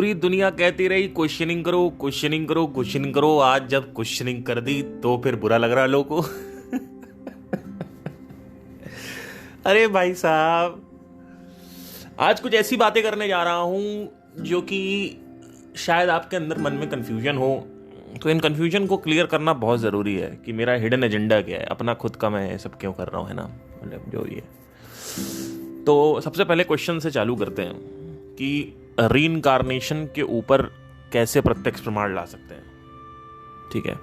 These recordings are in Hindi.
पूरी दुनिया कहती रही क्वेश्चनिंग करो क्वेश्चनिंग करो क्वेश्चनिंग करो। आज जब क्वेश्चनिंग कर दी तो फिर बुरा लग रहा लोगों को। अरे भाई साहब, आज कुछ ऐसी बातें करने जा रहा हूं जो कि शायद आपके अंदर मन में कंफ्यूजन हो, तो इन कंफ्यूजन को क्लियर करना बहुत ज़रूरी है कि मेरा हिडन एजेंडा क्या है, अपना खुद का मैं सब क्यों कर रहा हूँ, है ना, मतलब जो ये। तो सबसे पहले क्वेश्चन से चालू करते हैं कि रीइंकार्नेशन के ऊपर कैसे प्रत्यक्ष प्रमाण ला सकते हैं। ठीक है,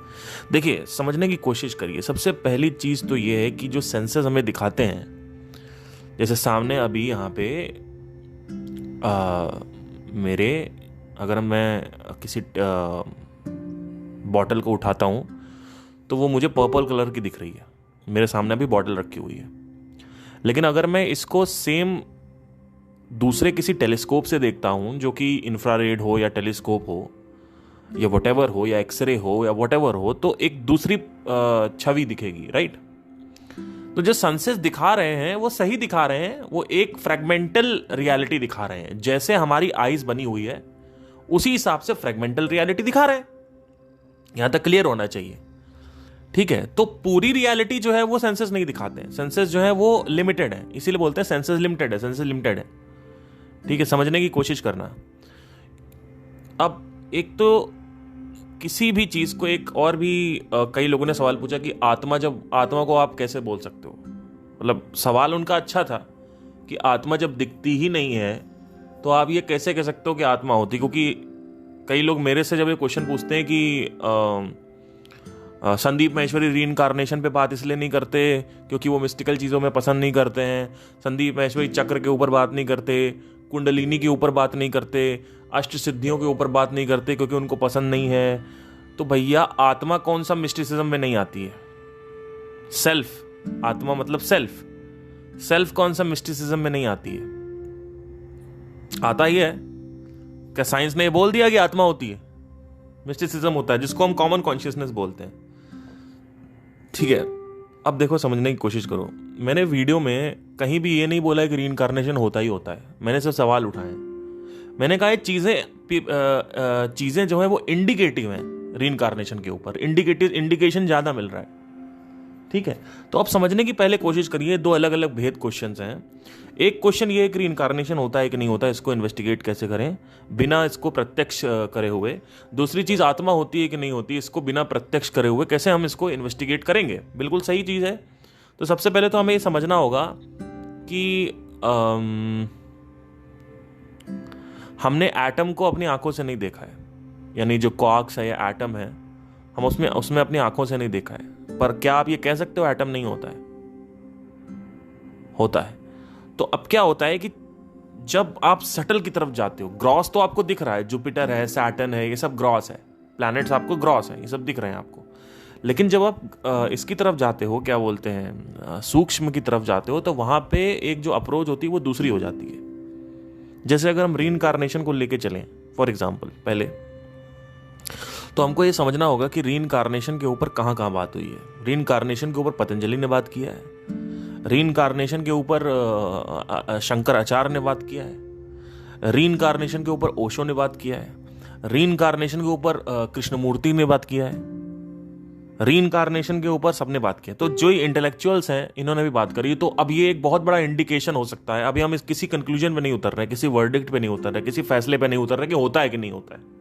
देखिए समझने की कोशिश करिए। सबसे पहली चीज़ तो ये है कि जो सेंसेस हमें दिखाते हैं, जैसे सामने अभी यहाँ पे मेरे, अगर मैं किसी बॉटल को उठाता हूँ तो वो मुझे पर्पल कलर की दिख रही है, मेरे सामने अभी बॉटल रखी हुई है। लेकिन अगर मैं इसको सेम दूसरे किसी टेलीस्कोप से देखता हूँ, जो कि इंफ्रारेड हो या टेलीस्कोप हो या व्हाटएवर हो या एक्सरे हो या व्हाटएवर हो, तो एक दूसरी छवि दिखेगी, राइट। तो जो सेंसेस दिखा रहे हैं वो सही दिखा रहे हैं, वो एक फ्रेगमेंटल रियलिटी दिखा रहे हैं। जैसे हमारी आईज बनी हुई है उसी हिसाब से फ्रेगमेंटल रियलिटी दिखा रहे हैं। यहां तक क्लियर होना चाहिए, ठीक है। तो पूरी रियलिटी जो है वो सेंसेस नहीं दिखाते हैं। सेंसेस जो है वो लिमिटेड है, इसीलिए बोलते हैं सेंसेस लिमिटेड है, सेंसेस लिमिटेड है, ठीक है। समझने की कोशिश करना। अब एक तो किसी भी चीज को, एक और भी कई लोगों ने सवाल पूछा कि आत्मा को आप कैसे बोल सकते हो। मतलब सवाल उनका अच्छा था कि आत्मा जब दिखती ही नहीं है तो आप ये कैसे कह सकते हो कि आत्मा होती। क्योंकि कई लोग मेरे से जब ये क्वेश्चन पूछते हैं कि संदीप महेश्वरी रीइंकार्नेशन पे बात इसलिए नहीं करते क्योंकि वो मिस्टिकल चीज़ों में पसंद नहीं करते हैं, संदीप महेश्वरी चक्र के ऊपर बात नहीं करते, कुंडलिनी के ऊपर बात नहीं करते, अष्ट सिद्धियों के ऊपर बात नहीं करते क्योंकि उनको पसंद नहीं है। तो भैया आत्मा कौन सा मिस्टिसिज्म में नहीं आती है? सेल्फ, आत्मा मतलब सेल्फ, सेल्फ कौन सा मिस्टिसिज्म में नहीं आती है? आता ही है। क्या साइंस ने ये बोल दिया कि आत्मा होती है? मिस्टिसिज्म होता है जिसको हम कॉमन कॉन्शियसनेस बोलते हैं, ठीक है। अब देखो, समझने की कोशिश करो। मैंने वीडियो में कहीं भी ये नहीं बोला है कि रीइंकार्नेशन होता ही होता है। मैंने सिर्फ सवाल उठाए। मैंने कहा चीजें जो है वो इंडिकेटिव हैं रीइंकार्नेशन के ऊपर, इंडिकेशन ज्यादा मिल रहा है, ठीक है। तो अब समझने की पहले कोशिश करिए। दो अलग अलग भेद क्वेश्चंस हैं। एक क्वेश्चन ये है कि रीइंकार्नेशन होता है कि नहीं होता, इसको इन्वेस्टिगेट कैसे करें बिना इसको प्रत्यक्ष करे हुए। दूसरी चीज आत्मा होती है कि नहीं होती, इसको बिना प्रत्यक्ष करे हुए कैसे हम इसको इन्वेस्टिगेट करेंगे। बिल्कुल सही चीज है। तो सबसे पहले तो हमें ये समझना होगा कि हमने एटम को अपनी आंखों से नहीं देखा है, यानी जो क्वार्क्स है या एटम है, हम उसमें अपनी आंखों से नहीं देखा है। पर क्या आप ये कह सकते हो एटम नहीं होता है? होता है। तो अब क्या होता है कि जब आप सटल की तरफ जाते हो, ग्रॉस तो आपको दिख रहा है, जुपिटर है, सैटर्न है, ये सब ग्रॉस है, प्लैनेट्स आपको ग्रॉस है, ये सब दिख रहे हैं आपको। लेकिन जब आप इसकी तरफ जाते हो, क्या बोलते हैं, सूक्ष्म की तरफ जाते हो, तो वहां पे एक जो अप्रोच होती है वो दूसरी हो जाती है। जैसे अगर हम रीइंकार्नेशन को लेके चलें फॉर एग्जाम्पल, पहले तो हमको ये समझना होगा कि रीइंकार्नेशन के ऊपर कहाँ कहाँ बात हुई है। रीइंकार्नेशन के ऊपर पतंजलि ने बात किया है, रीइंकार्नेशन के ऊपर शंकराचार्य ने बात किया है, रीइंकार्नेशन के ऊपर ओशो ने बात किया है, रीइंकार्नेशन के ऊपर कृष्णमूर्ति ने बात किया है, रीइंकार्नेशन के ऊपर सबने बात किया। तो जो इंटेलेक्चुअल्स हैं इन्होंने भी बात करी। तो अब ये एक बहुत बड़ा इंडिकेशन हो सकता है। अभी हम किसी कंक्लूजन पे नहीं उतर रहे, किसी वर्डिक्ट पे नहीं उतर रहे, किसी फैसले पे नहीं उतर रहे कि होता है कि नहीं होता है।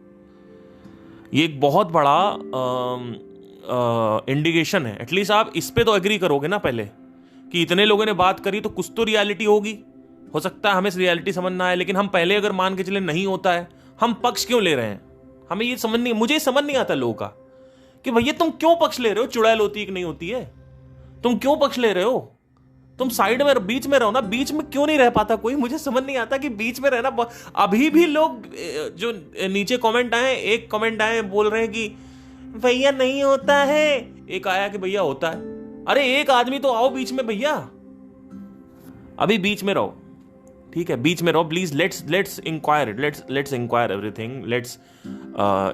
ये एक बहुत बड़ा इंडिकेशन है। एटलीस्ट आप इस पे तो एग्री करोगे ना पहले कि इतने लोगों ने बात करी तो कुछ तो रियलिटी होगी। हो सकता है हमें रियलिटी समझ ना आए, लेकिन हम पहले अगर मान के चले नहीं होता है, हम पक्ष क्यों ले रहे हैं? हमें ये समझ नहीं, मुझे समझ नहीं आता लोगों का कि भैया तुम क्यों पक्ष ले रहे हो? चुड़ैल होती है कि नहीं होती है? तुम क्यों पक्ष ले रहे हो? तुम साइड में, बीच में रहो ना। बीच में क्यों नहीं रह पाता कोई? मुझे समझ नहीं आता कि बीच में रहना। अभी भी लोग जो नीचे कमेंट आए, एक कमेंट आए बोल रहे हैं कि भैया नहीं होता है, एक आया कि भैया होता है। अरे एक आदमी तो आओ बीच में भैया, अभी बीच में रहो, ठीक है, बीच में रहो please. Let's inquire it, let's inquire everything, let's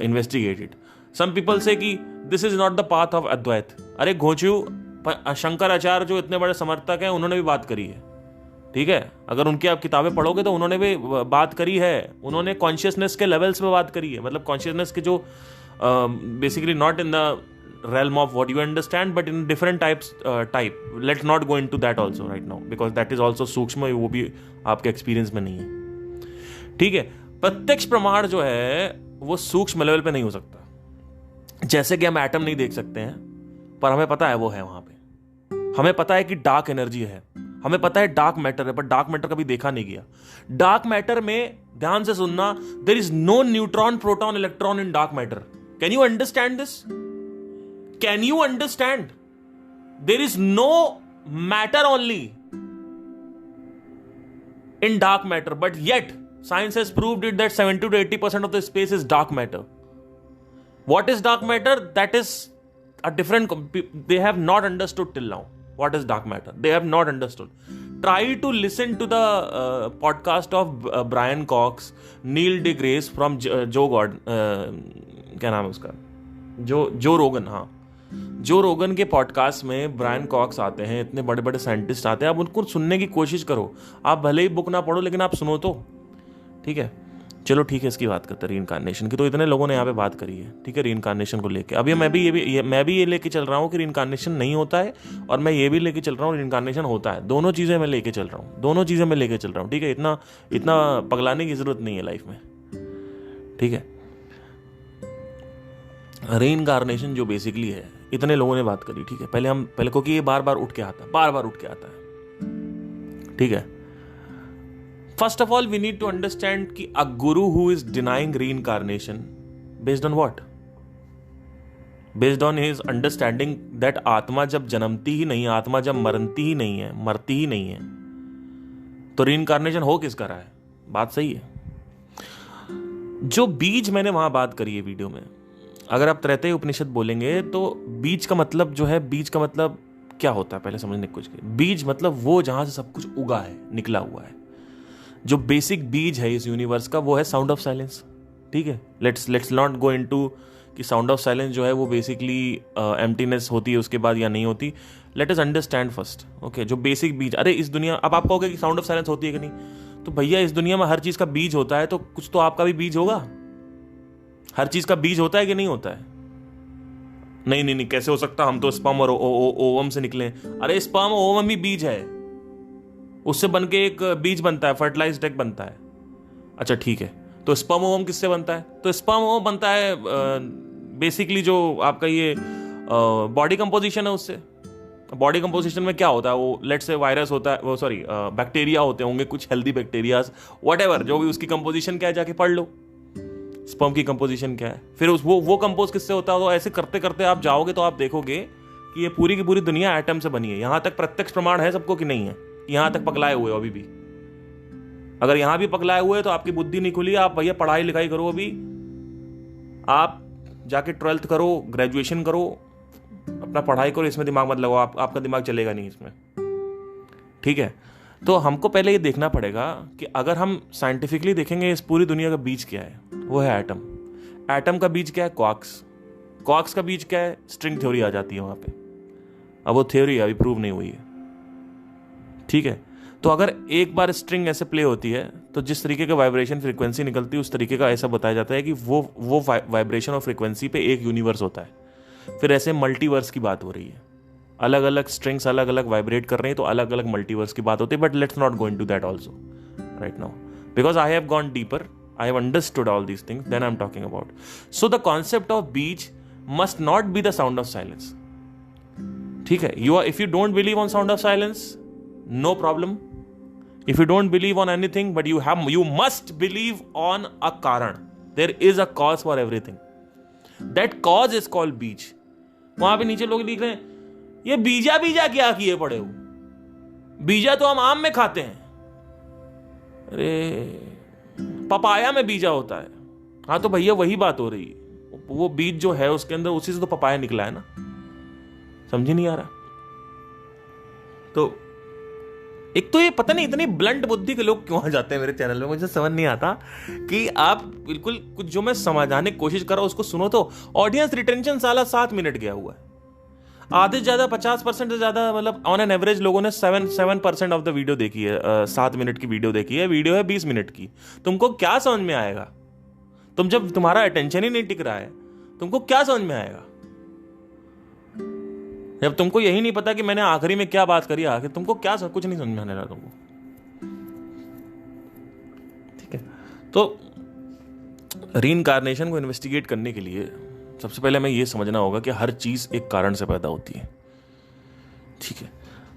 investigate it. Some people say कि this is not the path of Advaita. अरे घोचू, शंकराचार्य जो इतने बड़े समर्थक हैं उन्होंने भी बात करी है, ठीक है, अगर उनकी आप किताबें पढ़ोगे तो उन्होंने भी बात करी है, उन्होंने कॉन्शियसनेस के लेवल्स पे बात करी है, मतलब कॉन्शियसनेस के जो basically not in the realm of what you understand but in different type. Let's not go into that also right now because that is also सूक्ष्म, वो भी आपके एक्सपीरियंस में नहीं है, ठीक है। प्रत्यक्ष प्रमाण जो है वो सूक्ष्म लेवल पे नहीं हो सकता। जैसे कि हम एटम नहीं देख सकते हैं पर हमें पता है वो है वहां पे, हमें पता है कि डार्क एनर्जी है, हमें पता है डार्क मैटर है, पर डार्क मैटर कभी देखा नहीं गया। डार्क मैटर में ध्यान से सुनना, there is no neutron proton electron in dark matter. Can you understand this? Can you understand? There is no matter only in dark matter, but yet science has proved it that 70 to 80% of the space is dark matter. What is dark matter? That is a different. They have not understood till now. What is dark matter? They have not understood. Try to listen to the podcast of Brian Cox, Neil deGrasse from Joe Gordon. क्या नाम है उसका? जो रोगन, हाँ, जो रोगन के पॉडकास्ट में ब्रायन कॉक्स आते हैं, इतने बड़े बड़े साइंटिस्ट आते हैं, आप उनको सुनने की कोशिश करो। आप भले ही बुक ना पढ़ो लेकिन आप सुनो तो, ठीक है। चलो ठीक है, इसकी बात करते हैं रीइंकार्नेशन की। तो इतने लोगों ने यहाँ पे बात करी है, ठीक है, रीइंकार्नेशन को लेके। अभी मैं भी ये लेके चल रहा हूँ कि रीइंकार्नेशन नहीं होता है, और मैं ये भी लेके चल रहा हूँ रीइंकार्नेशन होता है। दोनों चीज़ें मैं लेके चल रहा हूँ, ठीक है। इतना पगलाने की जरूरत नहीं है लाइफ में, ठीक है। रीइंकार्नेशन जो बेसिकली है, इतने लोगों ने बात करी, ठीक है। पहले क्योंकि ये बार बार उठ के आता है, ठीक है। First of all we need to understand कि a guru who is denying reincarnation based on what? Based on his understanding that आत्मा जब जन्मती ही नहीं है, आत्मा जब मरती ही नहीं है, तो रीइंकार्नेशन हो किसका रहा है? बात सही है। जो बीज मैंने वहां बात करी है वीडियो में, अगर आप त्रैतय उपनिषद बोलेंगे तो बीज का मतलब जो है, बीज का मतलब क्या होता है पहले समझने की कोशिश करिए। बीज मतलब वो जहां से सब कुछ उगा है, निकला हुआ है। जो बेसिक बीज है इस यूनिवर्स का वो है साउंड ऑफ साइलेंस, ठीक है। लेट्स नॉट गो इनटू कि साउंड ऑफ साइलेंस जो है वो बेसिकली एम्प्टीनेस होती है उसके बाद या नहीं होती। Let us understand first, okay. जो बेसिक बीज, अरे इस दुनिया, अब आप कहोगे कि साउंड ऑफ साइलेंस होती है कि नहीं, तो भैया इस दुनिया में हर चीज का बीज होता है, तो कुछ तो आपका भी बीज होगा। हर चीज का बीज होता है कि नहीं होता है? नहीं, कैसे हो सकता? हम तो स्पर्म और ओवम से निकले। अरे स्पर्म और ओवम भी बीज है, उससे बन के एक बीज बनता है, फर्टिलाइज्ड एग बनता है। अच्छा ठीक है, तो स्पर्म ओवम किससे बनता है? तो स्पर्म ओवम बनता है बेसिकली जो आपका ये बॉडी कंपोजिशन है उससे। बॉडी कंपोजिशन में क्या होता है? वो लेट्स से वायरस होता है, वो सॉरी बैक्टीरिया होते होंगे, कुछ हेल्दी बैक्टीरियाज, व्हाटएवर, जो भी उसकी कंपोजिशन क्या है जाके पढ़ लो। स्पर्म की कंपोजिशन क्या है, फिर वो कंपोज किससे होता है। तो ऐसे करते करते आप जाओगे तो आप देखोगे कि ये पूरी की पूरी दुनिया एटम से बनी है। यहां तक प्रत्यक्ष प्रमाण है सबको कि नहीं है? यहां तक पगलाए हुए हो अभी भी। अगर यहां भी पगलाए हुए तो आपकी बुद्धि नहीं खुली। आप भैया पढ़ाई लिखाई करो, अभी आप जाके 12th करो, ग्रेजुएशन करो, अपना पढ़ाई करो, इसमें दिमाग मत लगाओ, आपका दिमाग चलेगा नहीं इसमें, ठीक है। तो हमको पहले ये देखना पड़ेगा कि अगर हम साइंटिफिकली देखेंगे इस पूरी दुनिया का बीज क्या है, वो है एटम। एटम का बीज क्या है? क्वार्क्स का बीज क्या है? स्ट्रिंग थ्योरी आ जाती है वहां पे। अब वो थ्योरी अभी प्रूव नहीं हुई है, ठीक है। तो अगर एक बार स्ट्रिंग ऐसे प्ले होती है तो जिस तरीके का वाइब्रेशन फ्रीक्वेंसी निकलती है उस तरीके का ऐसा बताया जाता है कि वो वाइब्रेशन और फ्रीक्वेंसी पे एक यूनिवर्स होता है। फिर ऐसे मल्टीवर्स की बात हो रही है, अलग अलग स्ट्रिंग्स अलग अलग वाइब्रेट कर रहे हैं, तो अलग अलग मल्टीवर्स की बात होती है। But let's not go into that also right now because I have gone deeper, I have understood all these things, then I'm talking about. So the concept of beach must not be the sound of silence. ठीक है, if you don't believe on sound of silence, no problem. If you don't believe on anything, but you must believe on a karan. There is a cause for everything. That cause is called beach. वहां पे नीचे लोग लिख रहे हैं, ये बीजा क्या किए पड़े हो? बीजा तो हम आम में खाते हैं। अरे पपाया में बीजा होता है। हाँ तो भैया वही बात हो रही है, वो बीज जो है उसके अंदर उसी से तो पपाया निकला है ना। समझ नहीं आ रहा? तो एक तो ये पता नहीं इतनी ब्लंट बुद्धि के लोग क्यों आ जाते हैं मेरे चैनल में, मुझे समझ नहीं आता कि आप बिल्कुल कुछ जो मैं समझाने की कोशिश कर रहा हूं उसको सुनो तो। ऑडियंस रिटेंशन साला 7 मिनट गया हुआ है। आधे से ज़्यादा 50% से ज़्यादा मतलब ऑन एन एवरेज लोगों ने 7% ऑफ द वीडियो देखी है। 7 मिनट की वीडियो देखी है, वीडियो है 20 मिनट की। तुमको क्या समझ में आएगा? तुम जब तुम्हारा अटेंशन ही नहीं टिक रहा है, तुमको क्या समझ में आएगा? जब तुमको यही नहीं पता कि मैंने आखिरी में क्या बात करी, आखिर तुमको क्या कुछ नहीं समझ में आने रहा तुमको। ठीक है, तो रीइंकार्नेशन को इन्वेस्टिगेट करने के लिए सबसे पहले हमें यह समझना होगा कि हर चीज एक कारण से पैदा होती है। ठीक है,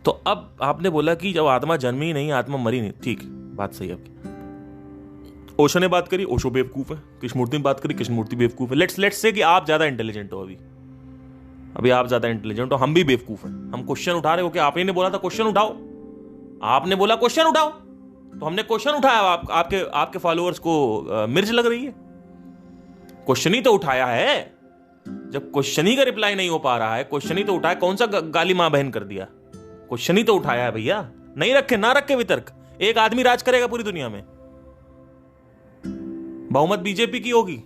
तो अब आपने बोला कि जब आत्मा जन्मी नहीं, आत्मा मरी नहीं। ठीक, बात सही है आपकी। ओशो ने बात करी, ओशो बेवकूफ है। कृष्णमूर्ति ने बात करी, कृष्णमूर्ति बेवकूफ है। लेट्स से कि आप ज्यादा इंटेलिजेंट हो, अभी आप ज्यादा इंटेलिजेंट हो, हम भी बेवकूफ हैं। हम क्वेश्चन उठा रहे हो कि आप ही ने बोला था क्वेश्चन उठाओ, आपने बोला क्वेश्चन उठाओ, तो हमने क्वेश्चन उठाया। आपके फॉलोअर्स को मिर्च लग रही है? क्वेश्चन ही तो उठाया है। जब क्वेश्चन ही का रिप्लाई नहीं हो पा रहा है, क्वेश्चन ही तो उठाया। कौन सा गाली मां बहन कर दिया? क्वेश्चन ही तो उठाया है भैया। नहीं रखे ना रखे वितर्क। एक आदमी राज करेगा पूरी दुनिया में, बहुमत बीजेपी की होगी,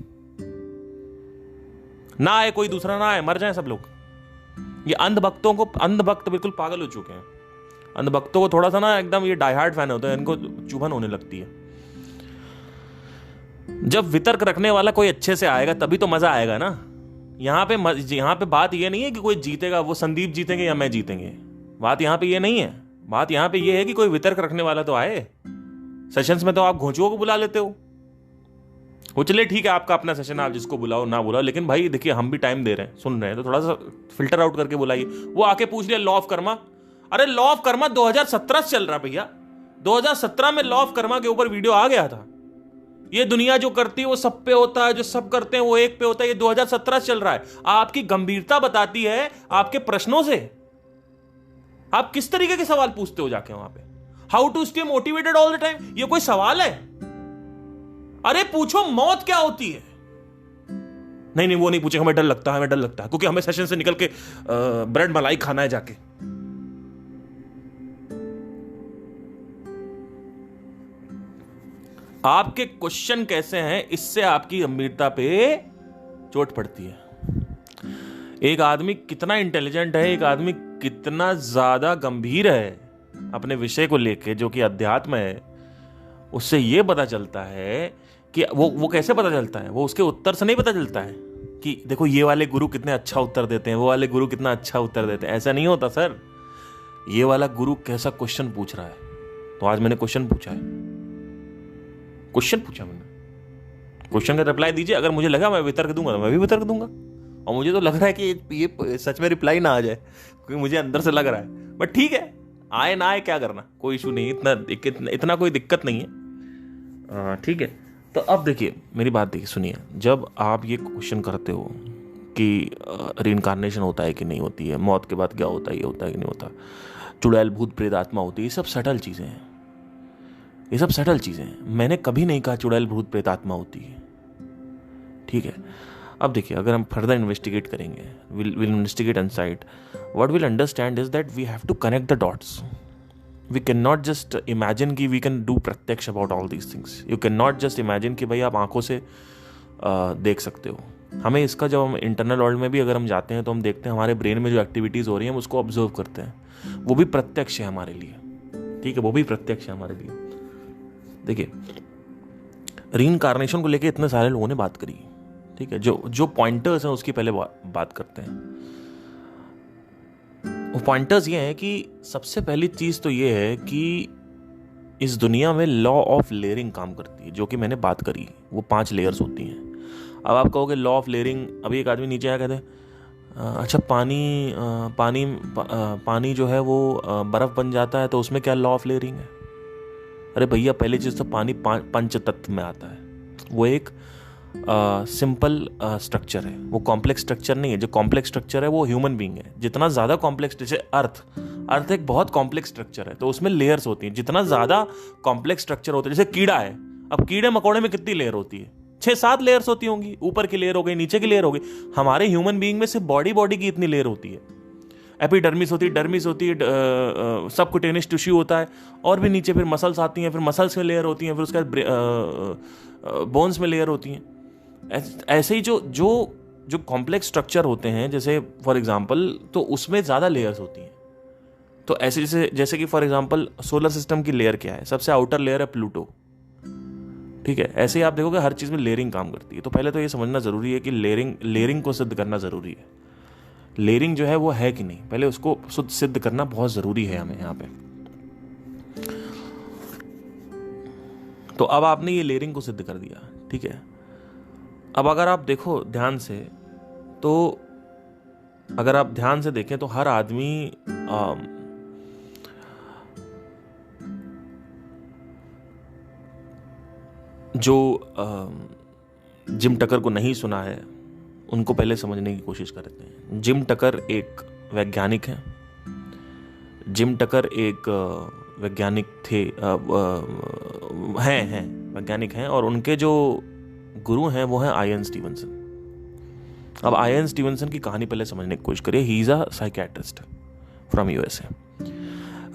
ना आए कोई दूसरा, ना आए, मर जाए सब लोग। ये अंधभक्तों को, अंधभक्त बिल्कुल पागल हो चुके हैं। अंधभक्तों को थोड़ा सा ना एकदम ये डाई हार्ड फैन होते हैं, इनको चुभन होने लगती है। जब वितर्क रखने वाला कोई अच्छे से आएगा तभी तो मजा आएगा ना। यहाँ पे बात ये नहीं है कि कोई जीतेगा, वो संदीप जीतेंगे या मैं जीतेंगे। बात यहाँ पे ये नहीं है। बात यहाँ पे ये है कि कोई वितर्क रखने वाला तो आए। सेशंस में तो आप घोंचुओं को बुला लेते हो। वो चले ठीक है, आपका अपना सेशन, आप जिसको बुलाओ ना बुलाओ, लेकिन भाई देखिए हम भी टाइम दे रहे हैं, सुन रहे हैं, तो थोड़ा सा फिल्टर आउट करके बुलाइए। वो आके पूछ लिया लॉ ऑफ कर्मा। अरे लॉ ऑफ कर्मा 2017 से चल रहा भैया। 2017 में लॉ ऑफ कर्मा के ऊपर वीडियो आ गया था। ये दुनिया जो करती है वो सब पे होता है, जो सब करते हैं वो एक पे होता है। ये 2017 से चल रहा है। आपकी गंभीरता बताती है आपके प्रश्नों से। आप किस तरीके के सवाल पूछते हो जाके वहां पे। How to stay motivated all the time, ये कोई सवाल है? अरे पूछो मौत क्या होती है। नहीं वो नहीं पूछेगा, हमें डर लगता है, क्योंकि हमें सेशन से निकल के ब्रेड मलाई खाना है जाके। आपके क्वेश्चन कैसे हैं, इससे आपकी गंभीरता पे चोट पड़ती है। एक आदमी कितना इंटेलिजेंट है, एक आदमी कितना ज्यादा गंभीर है अपने विषय को लेके, जो कि अध्यात्म है, उससे यह पता चलता है कि वो कैसे पता चलता है। वो उसके उत्तर से नहीं पता चलता है कि देखो ये वाले गुरु कितने अच्छा उत्तर देते हैं, वो वाले गुरु कितना अच्छा उत्तर देते हैं। ऐसा नहीं होता सर। ये वाला गुरु कैसा क्वेश्चन पूछ रहा है। तो आज मैंने क्वेश्चन पूछा है, मैंने क्वेश्चन का रिप्लाई दीजिए। अगर मुझे लगा मैं वितर्क दूंगा तो मैं भी वितर्क दूंगा, और मुझे तो लग रहा है कि ये सच में रिप्लाई ना आ जाए, क्योंकि मुझे अंदर से लग रहा है। बट ठीक है, आए ना आए क्या करना, कोई इशू नहीं, इतना कोई दिक्कत नहीं है। ठीक है, तो अब देखिए मेरी बात देखिए, सुनिए। जब आप ये क्वेश्चन करते हो कि रीइंकार्नेशन होता है कि नहीं होती है, मौत के बाद क्या होता है, ये होता है कि नहीं होता, चुड़ैल भूत प्रेत आत्मा होती है, ये सब सटल चीज़ें हैं। ये सब सटल चीज़ें हैं। मैंने कभी नहीं कहा चुड़ैल भूत प्रेत आत्मा होती है। ठीक है, अब देखिए अगर हम फर्दर इन्वेस्टिगेट करेंगे, will investigate inside, what will understand is that we have to connect the dots. We can not just imagine कि वी कैन डू प्रत्यक्ष about all these things. You can not just imagine कि भाई आप आंखों से देख सकते हो। हमें इसका, जब हम इंटरनल वर्ल्ड में भी अगर हम जाते हैं तो हम देखते हैं हमारे ब्रेन में जो एक्टिविटीज़ हो रही हैं हम उसको ऑब्जर्व करते हैं, वो भी प्रत्यक्ष है हमारे लिए। ठीक है, वो भी प्रत्यक्ष है हमारे लिए। देखिए रीइंकार्नेशन को लेके इतने सारे लोगों ने बात करी। ठीक है, जो पॉइंटर्स हैं उसकी पहले बात करते हैं। वो पॉइंटर्स ये हैं कि सबसे पहली चीज तो ये है कि इस दुनिया में लॉ ऑफ लेयरिंग काम करती है, जो कि मैंने बात करी। वो 5 लेयर्स होती हैं। अब आप कहोगे लॉ ऑफ लेयरिंग, अभी एक आदमी नीचे आया कहते हैं अच्छा पानी जो है वो बर्फ बन जाता है, तो उसमें क्या लॉ ऑफ लेयरिंग है? अरे भैया पहली चीज तो पानी 5 तत्व में आता है। वो एक सिंपल स्ट्रक्चर है, वो कॉम्प्लेक्स स्ट्रक्चर नहीं है। जो कॉम्प्लेक्स स्ट्रक्चर है वो ह्यूमन बीइंग है। जितना ज्यादा कॉम्प्लेक्स, जैसे अर्थ एक बहुत कॉम्प्लेक्स स्ट्रक्चर है, तो उसमें लेयर्स होती हैं। जितना ज्यादा कॉम्प्लेक्स स्ट्रक्चर होता है, जैसे कीड़ा है, अब कीड़े मकोड़े में कितनी लेयर होती है? 6-7 लेयर्स होती होंगी। ऊपर की लेयर हो गई, नीचे की लेयर हो गई। हमारे ह्यूमन बीइंग में सिर्फ बॉडी की इतनी लेयर होती है। एपिडर्मिस होती है, डर्मिस होती है, सबक्यूटेनियस टिश्यू होता है, और भी नीचे फिर मसल्स आती हैं, फिर मसल्स में लेयर होती हैं, फिर उसके बाद बोन्स में लेयर होती हैं। ऐसे ही जो जो कॉम्प्लेक्स स्ट्रक्चर होते हैं, जैसे फॉर एग्जांपल, तो उसमें ज़्यादा लेयर्स होती हैं। तो ऐसे जैसे कि फॉर एग्जांपल सोलर सिस्टम की लेयर क्या है, सबसे आउटर लेयर है प्लूटो, ठीक है। ऐसे ही आप देखोगे हर चीज़ में लेयरिंग काम करती है। तो पहले तो ये समझना ज़रूरी है कि लेयरिंग को सिद्ध करना ज़रूरी है। लेयरिंग जो है वो है कि नहीं, पहले उसको सिद्ध करना बहुत ज़रूरी है हमें यहाँ पे। तो अब आपने ये लेयरिंग को सिद्ध कर दिया, ठीक है। अब अगर आप देखो ध्यान से, तो अगर आप ध्यान से देखें तो हर आदमी जो जिम टकर को नहीं सुना है उनको पहले समझने की कोशिश करते हैं। जिम टकर एक वैज्ञानिक है। जिम टकर एक वैज्ञानिक थे, हैं वैज्ञानिक हैं, और उनके जो गुरु हैं वो हैं आयन स्टीवनसन। अब आयन स्टीवनसन की कहानी पहले समझने की कोशिश करिए। He is a psychiatrist from USA.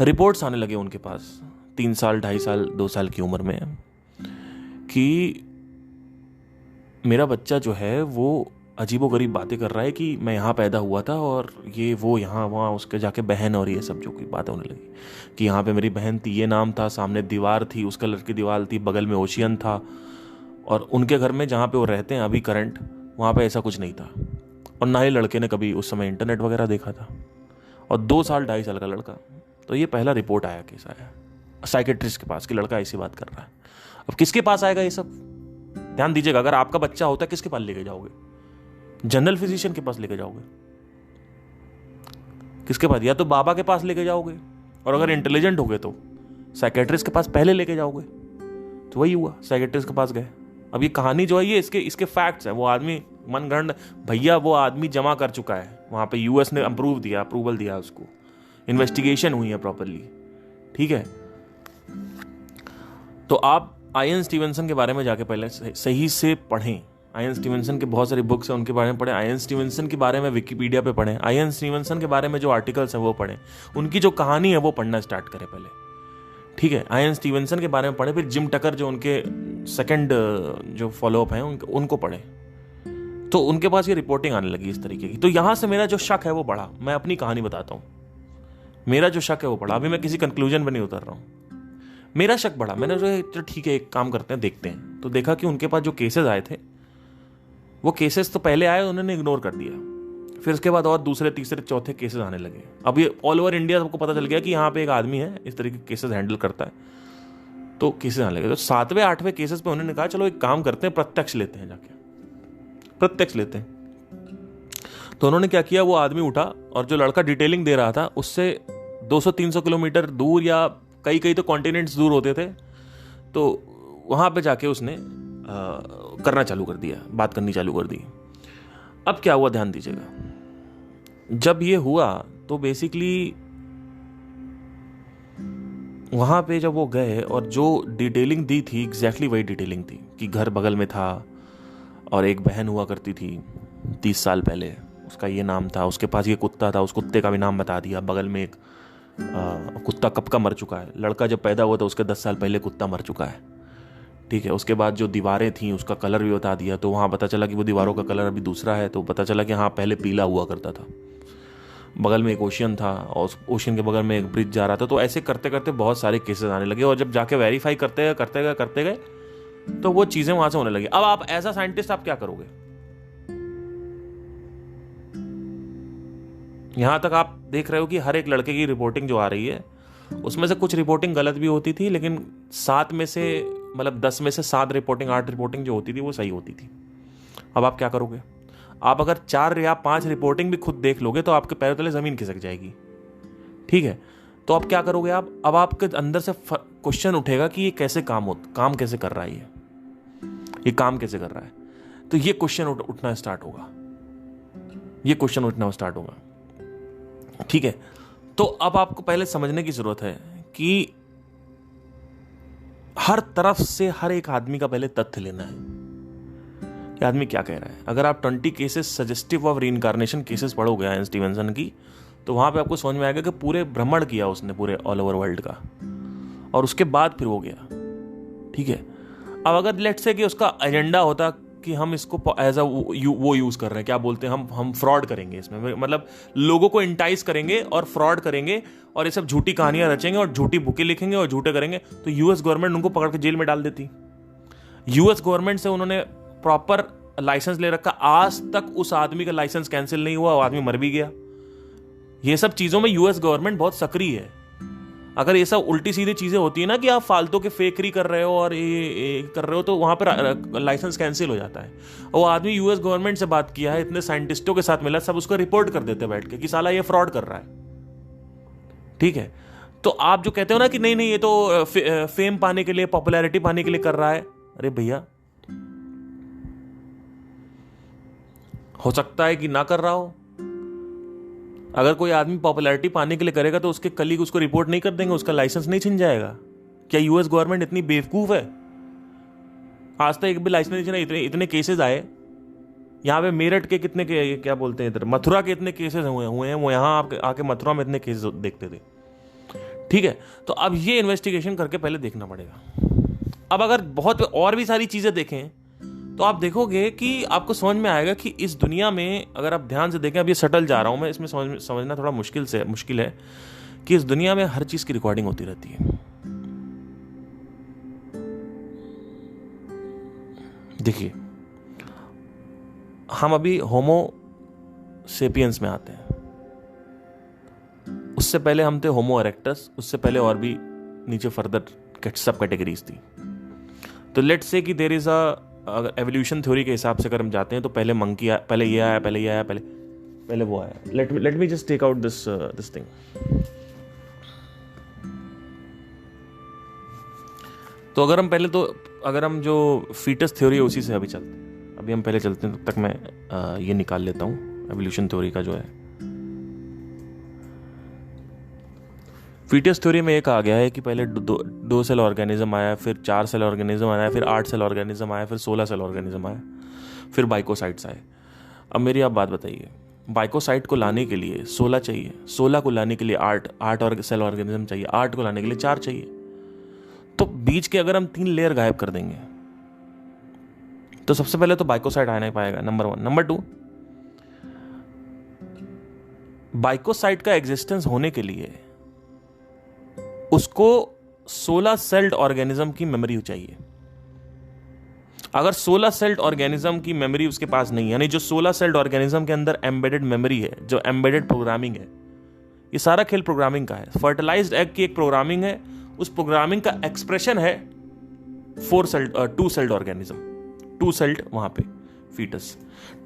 Reports आने लगे उनके पास 3 साल, 2.5 साल, 2 साल की उम्र में कि मेरा बच्चा जो है वो अजीबोगरीब बातें कर रहा है कि मैं यहाँ पैदा हुआ था और ये वो यहाँ वहाँ, उसके जाके बहन और ये सब जो की बातें होने लगी कि यहाँ पे मेरी बहन थी, ये नाम था, सामने दीवार थी, उस कलर की दीवार थी, बगल में ओशियन था, और उनके घर में जहाँ पे वो रहते हैं अभी करंट, वहाँ पे ऐसा कुछ नहीं था, और ना ही लड़के ने कभी उस समय इंटरनेट वगैरह देखा था, और 2 साल 2.5 साल का लड़का। तो ये पहला रिपोर्ट आया, केस आया साइकेट्रिस्ट के पास कि लड़का ऐसी बात कर रहा है। अब किसके पास आएगा ये सब? ध्यान दीजिएगा, अगर आपका बच्चा होता है किसके पास लेके जाओगे? जनरल फिजिशियन के पास लेके जाओगे? किसके पास? या तो बाबा के पास लेके जाओगे, और अगर इंटेलिजेंट होगे तो साइकेट्रिस्ट के पास पहले लेके जाओगे। तो वही हुआ, साइकेट्रिस्ट के पास गए। अब ये कहानी जो है ये इसके फैक्ट्स हैं। वो आदमी मनगढ़ंत भैया, वो आदमी जमा कर चुका है वहां पे, यूएस ने अप्रूवल दिया उसको, इन्वेस्टिगेशन हुई है प्रॉपरली, ठीक है। तो आप आयन स्टीवनसन के बारे में जाके पहले सही से पढ़ें। आयन स्टीवनसन के बहुत सारी बुक्स हैं, उनके बारे में पढ़ें। आयन स्टीवनसन के बारे में विकिपीडिया पे पढ़ें। आयन स्टीवनसन के बारे में जो आर्टिकल्स हैं वो पढ़ें। उनकी जो कहानी है वो पढ़ना स्टार्ट करें पहले, ठीक है। आयन स्टीवनसन के बारे में पढ़ें, फिर जिम टकर जो उनके सेकंड जो फॉलोअप हैं उनको पढ़ें। तो उनके पास ये रिपोर्टिंग आने लगी इस तरीके की। तो यहां से मेरा जो शक है वो बढ़ा। मैं अपनी कहानी बताता हूं। मेरा जो शक है वो बढ़ा। अभी मैं किसी कंक्लूजन पर नहीं उतर रहा हूं। मेरा शक बढ़ा। मैंने जो ठीक है एक काम करते हैं, देखते हैं। तो देखा कि उनके पास जो केसेस आए थे, वो केसेस तो पहले आए, उन्होंने इग्नोर कर दिया। फिर उसके बाद और दूसरे, तीसरे, चौथे केसेस आने लगे। अब ये ऑल ओवर इंडिया सबको पता चल गया कि यहाँ पे एक आदमी है इस तरीके के केसेस हैंडल करता है। तो केसेस आने लगे। तो 7वें 8वें केसेस पे उन्होंने कहा चलो एक काम करते हैं, प्रत्यक्ष लेते हैं, जाके प्रत्यक्ष लेते हैं। तो उन्होंने क्या किया, वो आदमी उठा और जो लड़का डिटेलिंग दे रहा था उससे 200-300 किलोमीटर दूर, या कई कई तो कॉन्टिनेंट्स दूर होते थे, तो वहां पे जाके उसने करना चालू कर दिया, बात करनी चालू कर दी। अब क्या हुआ ध्यान दीजिएगा। जब ये हुआ तो बेसिकली वहां पे जब वो गए और जो डिटेलिंग दी थी एग्जैक्टली वही डिटेलिंग थी कि घर बगल में था और एक बहन हुआ करती थी 30 साल पहले, उसका ये नाम था, उसके पास ये कुत्ता था, उस कुत्ते का भी नाम बता दिया, बगल में एक कुत्ता कब का मर चुका है, लड़का जब पैदा हुआ था उसके 10 साल पहले कुत्ता मर चुका है, ठीक है। उसके बाद जो दीवारें थी उसका कलर भी बता दिया। तो वहाँ पता चला कि वो दीवारों का कलर अभी दूसरा है। तो पता चला कि हाँ पहले पीला हुआ करता था। बगल में एक ओशियन था और उस ओशियन के बगल में एक ब्रिज जा रहा था। तो ऐसे करते करते बहुत सारे केसेस आने लगे, और जब जाके वेरीफाई करते गए तो वो चीज़ें वहाँ से होने लगी। अब आप एज अ साइंटिस्ट आप क्या करोगे? यहाँ तक आप देख रहे हो कि हर एक लड़के की रिपोर्टिंग जो आ रही है उसमें से कुछ रिपोर्टिंग गलत भी होती थी, लेकिन 7 में से, मतलब 10 में से 7 रिपोर्टिंग, 8 रिपोर्टिंग जो होती थी वो सही होती थी। अब आप क्या करोगे? आप अगर 4 या 5 रिपोर्टिंग भी खुद देख लोगे तो आपके पैरों तले जमीन खिसक जाएगी, ठीक है। तो अब क्या करोगे आप? अब आपके अंदर से क्वेश्चन उठेगा कि ये कैसे काम कैसे कर रहा है, ये काम कैसे कर रहा है। तो ये क्वेश्चन उठना स्टार्ट होगा, ठीक है। तो अब आपको पहले समझने की जरूरत है कि हर तरफ से हर एक आदमी का पहले तथ्य लेना है कि आदमी क्या कह रहा है। अगर आप 20 cases suggestive of reincarnation cases पढ़ोगे आयन स्टीवनसन की, तो वहां पे आपको समझ में आएगा कि पूरे भ्रमण किया उसने पूरे ऑल ओवर वर्ल्ड का, और उसके बाद फिर वो गया, ठीक है। अब अगर लेट्स से कि उसका एजेंडा होता कि हम इसको एज अ वो यूज कर रहे हैं, क्या बोलते हैं, हम फ्रॉड करेंगे इसमें, मतलब लोगों को इंटाइस करेंगे और फ्रॉड करेंगे और ये सब झूठी कहानियां रचेंगे और झूठी बुकें लिखेंगे और झूठे करेंगे, तो यूएस गवर्नमेंट उनको पकड़ के जेल में डाल देती। यूएस गवर्नमेंट से उन्होंने प्रॉपर लाइसेंस ले रखा, आज तक उस आदमी का लाइसेंस कैंसिल नहीं हुआ, वो आदमी मर भी गया। ये सब चीजों में यूएस गवर्नमेंट बहुत सक्रिय है। अगर ये सब उल्टी सीधी चीजें होती है ना कि आप फालतू के फेकरी कर रहे हो और ये कर रहे हो, तो वहां पर लाइसेंस कैंसिल हो जाता है। और वो आदमी यूएस गवर्नमेंट से बात किया है, इतने साइंटिस्टों के साथ मिला, सब उसको रिपोर्ट कर देते बैठ के कि साला ये फ्रॉड कर रहा है। ठीक है, तो आप जो कहते हो ना कि नहीं नहीं ये तो फेम पाने के लिए, पॉपुलैरिटी पाने के लिए कर रहा है, अरे भैया हो सकता है कि ना कर रहा हो। अगर कोई आदमी पॉपुलैरिटी पाने के लिए करेगा तो उसके कलीग उसको रिपोर्ट नहीं कर देंगे, उसका लाइसेंस नहीं छिन जाएगा? क्या यूएस गवर्नमेंट इतनी बेवकूफ है? आज तक एक भी लाइसेंस नहीं छिना। इतने केसेस आए यहाँ पे, मेरठ के कितने क्या बोलते हैं इधर, मथुरा के इतने केसेस हुए हैं, वो यहाँ आके मथुरा में इतने केसेस देखते थे। ठीक है, तो अब ये इन्वेस्टिगेशन करके पहले देखना पड़ेगा। अब अगर बहुत और भी सारी चीजें देखें तो आप देखोगे कि आपको समझ में आएगा कि इस दुनिया में, अगर आप ध्यान से देखें, अब ये सटल जा रहा हूं मैं, इसमें समझना थोड़ा मुश्किल है कि इस दुनिया में हर चीज की रिकॉर्डिंग होती रहती है। देखिए, हम अभी होमो सेपियंस में आते हैं, उससे पहले हम थे होमो इरेक्टस, उससे पहले और भी नीचे फर्दर सब कैटेगरीज थी। तो लेट्स से कि देयर इज अगर एवोल्यूशन थ्योरी के हिसाब से अगर हम जाते हैं तो पहले मंकी आया, पहले ये आया, पहले ये आया, पहले वो आया। Let me just take out this thing. तो अगर हम जो फीटस थ्योरी है उसी से अभी चलते हैं, अभी हम पहले चलते हैं, तब तक मैं ये निकाल लेता हूं एवोल्यूशन थ्योरी का जो है। फीटस थ्योरी में एक आ गया है कि पहले 2 सेल ऑर्गेनिज्म आया, फिर 4 सेल ऑर्गेनिज्म आया, फिर 8 सेल ऑर्गेनिज्म आया, फिर 16 सेल ऑर्गेनिज्म आया, फिर बाइकोसाइट्स आए। अब मेरी आप बात बताइए, बाइकोसाइट को लाने के लिए 16 चाहिए, 16 को लाने के लिए 8 और सेल ऑर्गेनिज्म चाहिए, 8 को लाने के लिए 4 चाहिए। तो बीच के अगर हम 3 लेयर गायब कर देंगे तो सबसे पहले तो बाइकोसाइट आ नहीं पाएगा, नंबर 1। नंबर 2, बाइकोसाइट का एग्जिस्टेंस होने के लिए उसको 16 सेल्ड ऑर्गेनिज्म की मेमोरी चाहिए। अगर 16 सेल्ड ऑर्गेनिज्म की मेमोरी उसके पास नहीं है, यानी जो 16 सेल्ड ऑर्गेनिज्म के अंदर एम्बेडेड मेमोरी है, जो एम्बेडेड प्रोग्रामिंग है, ये सारा खेल प्रोग्रामिंग का है। फर्टिलाइज्ड एग की एक प्रोग्रामिंग है, उस प्रोग्रामिंग का एक्सप्रेशन है 2 सेल्ड ऑर्गेनिज्म, 2 सेल्ड वहां पे फीटस।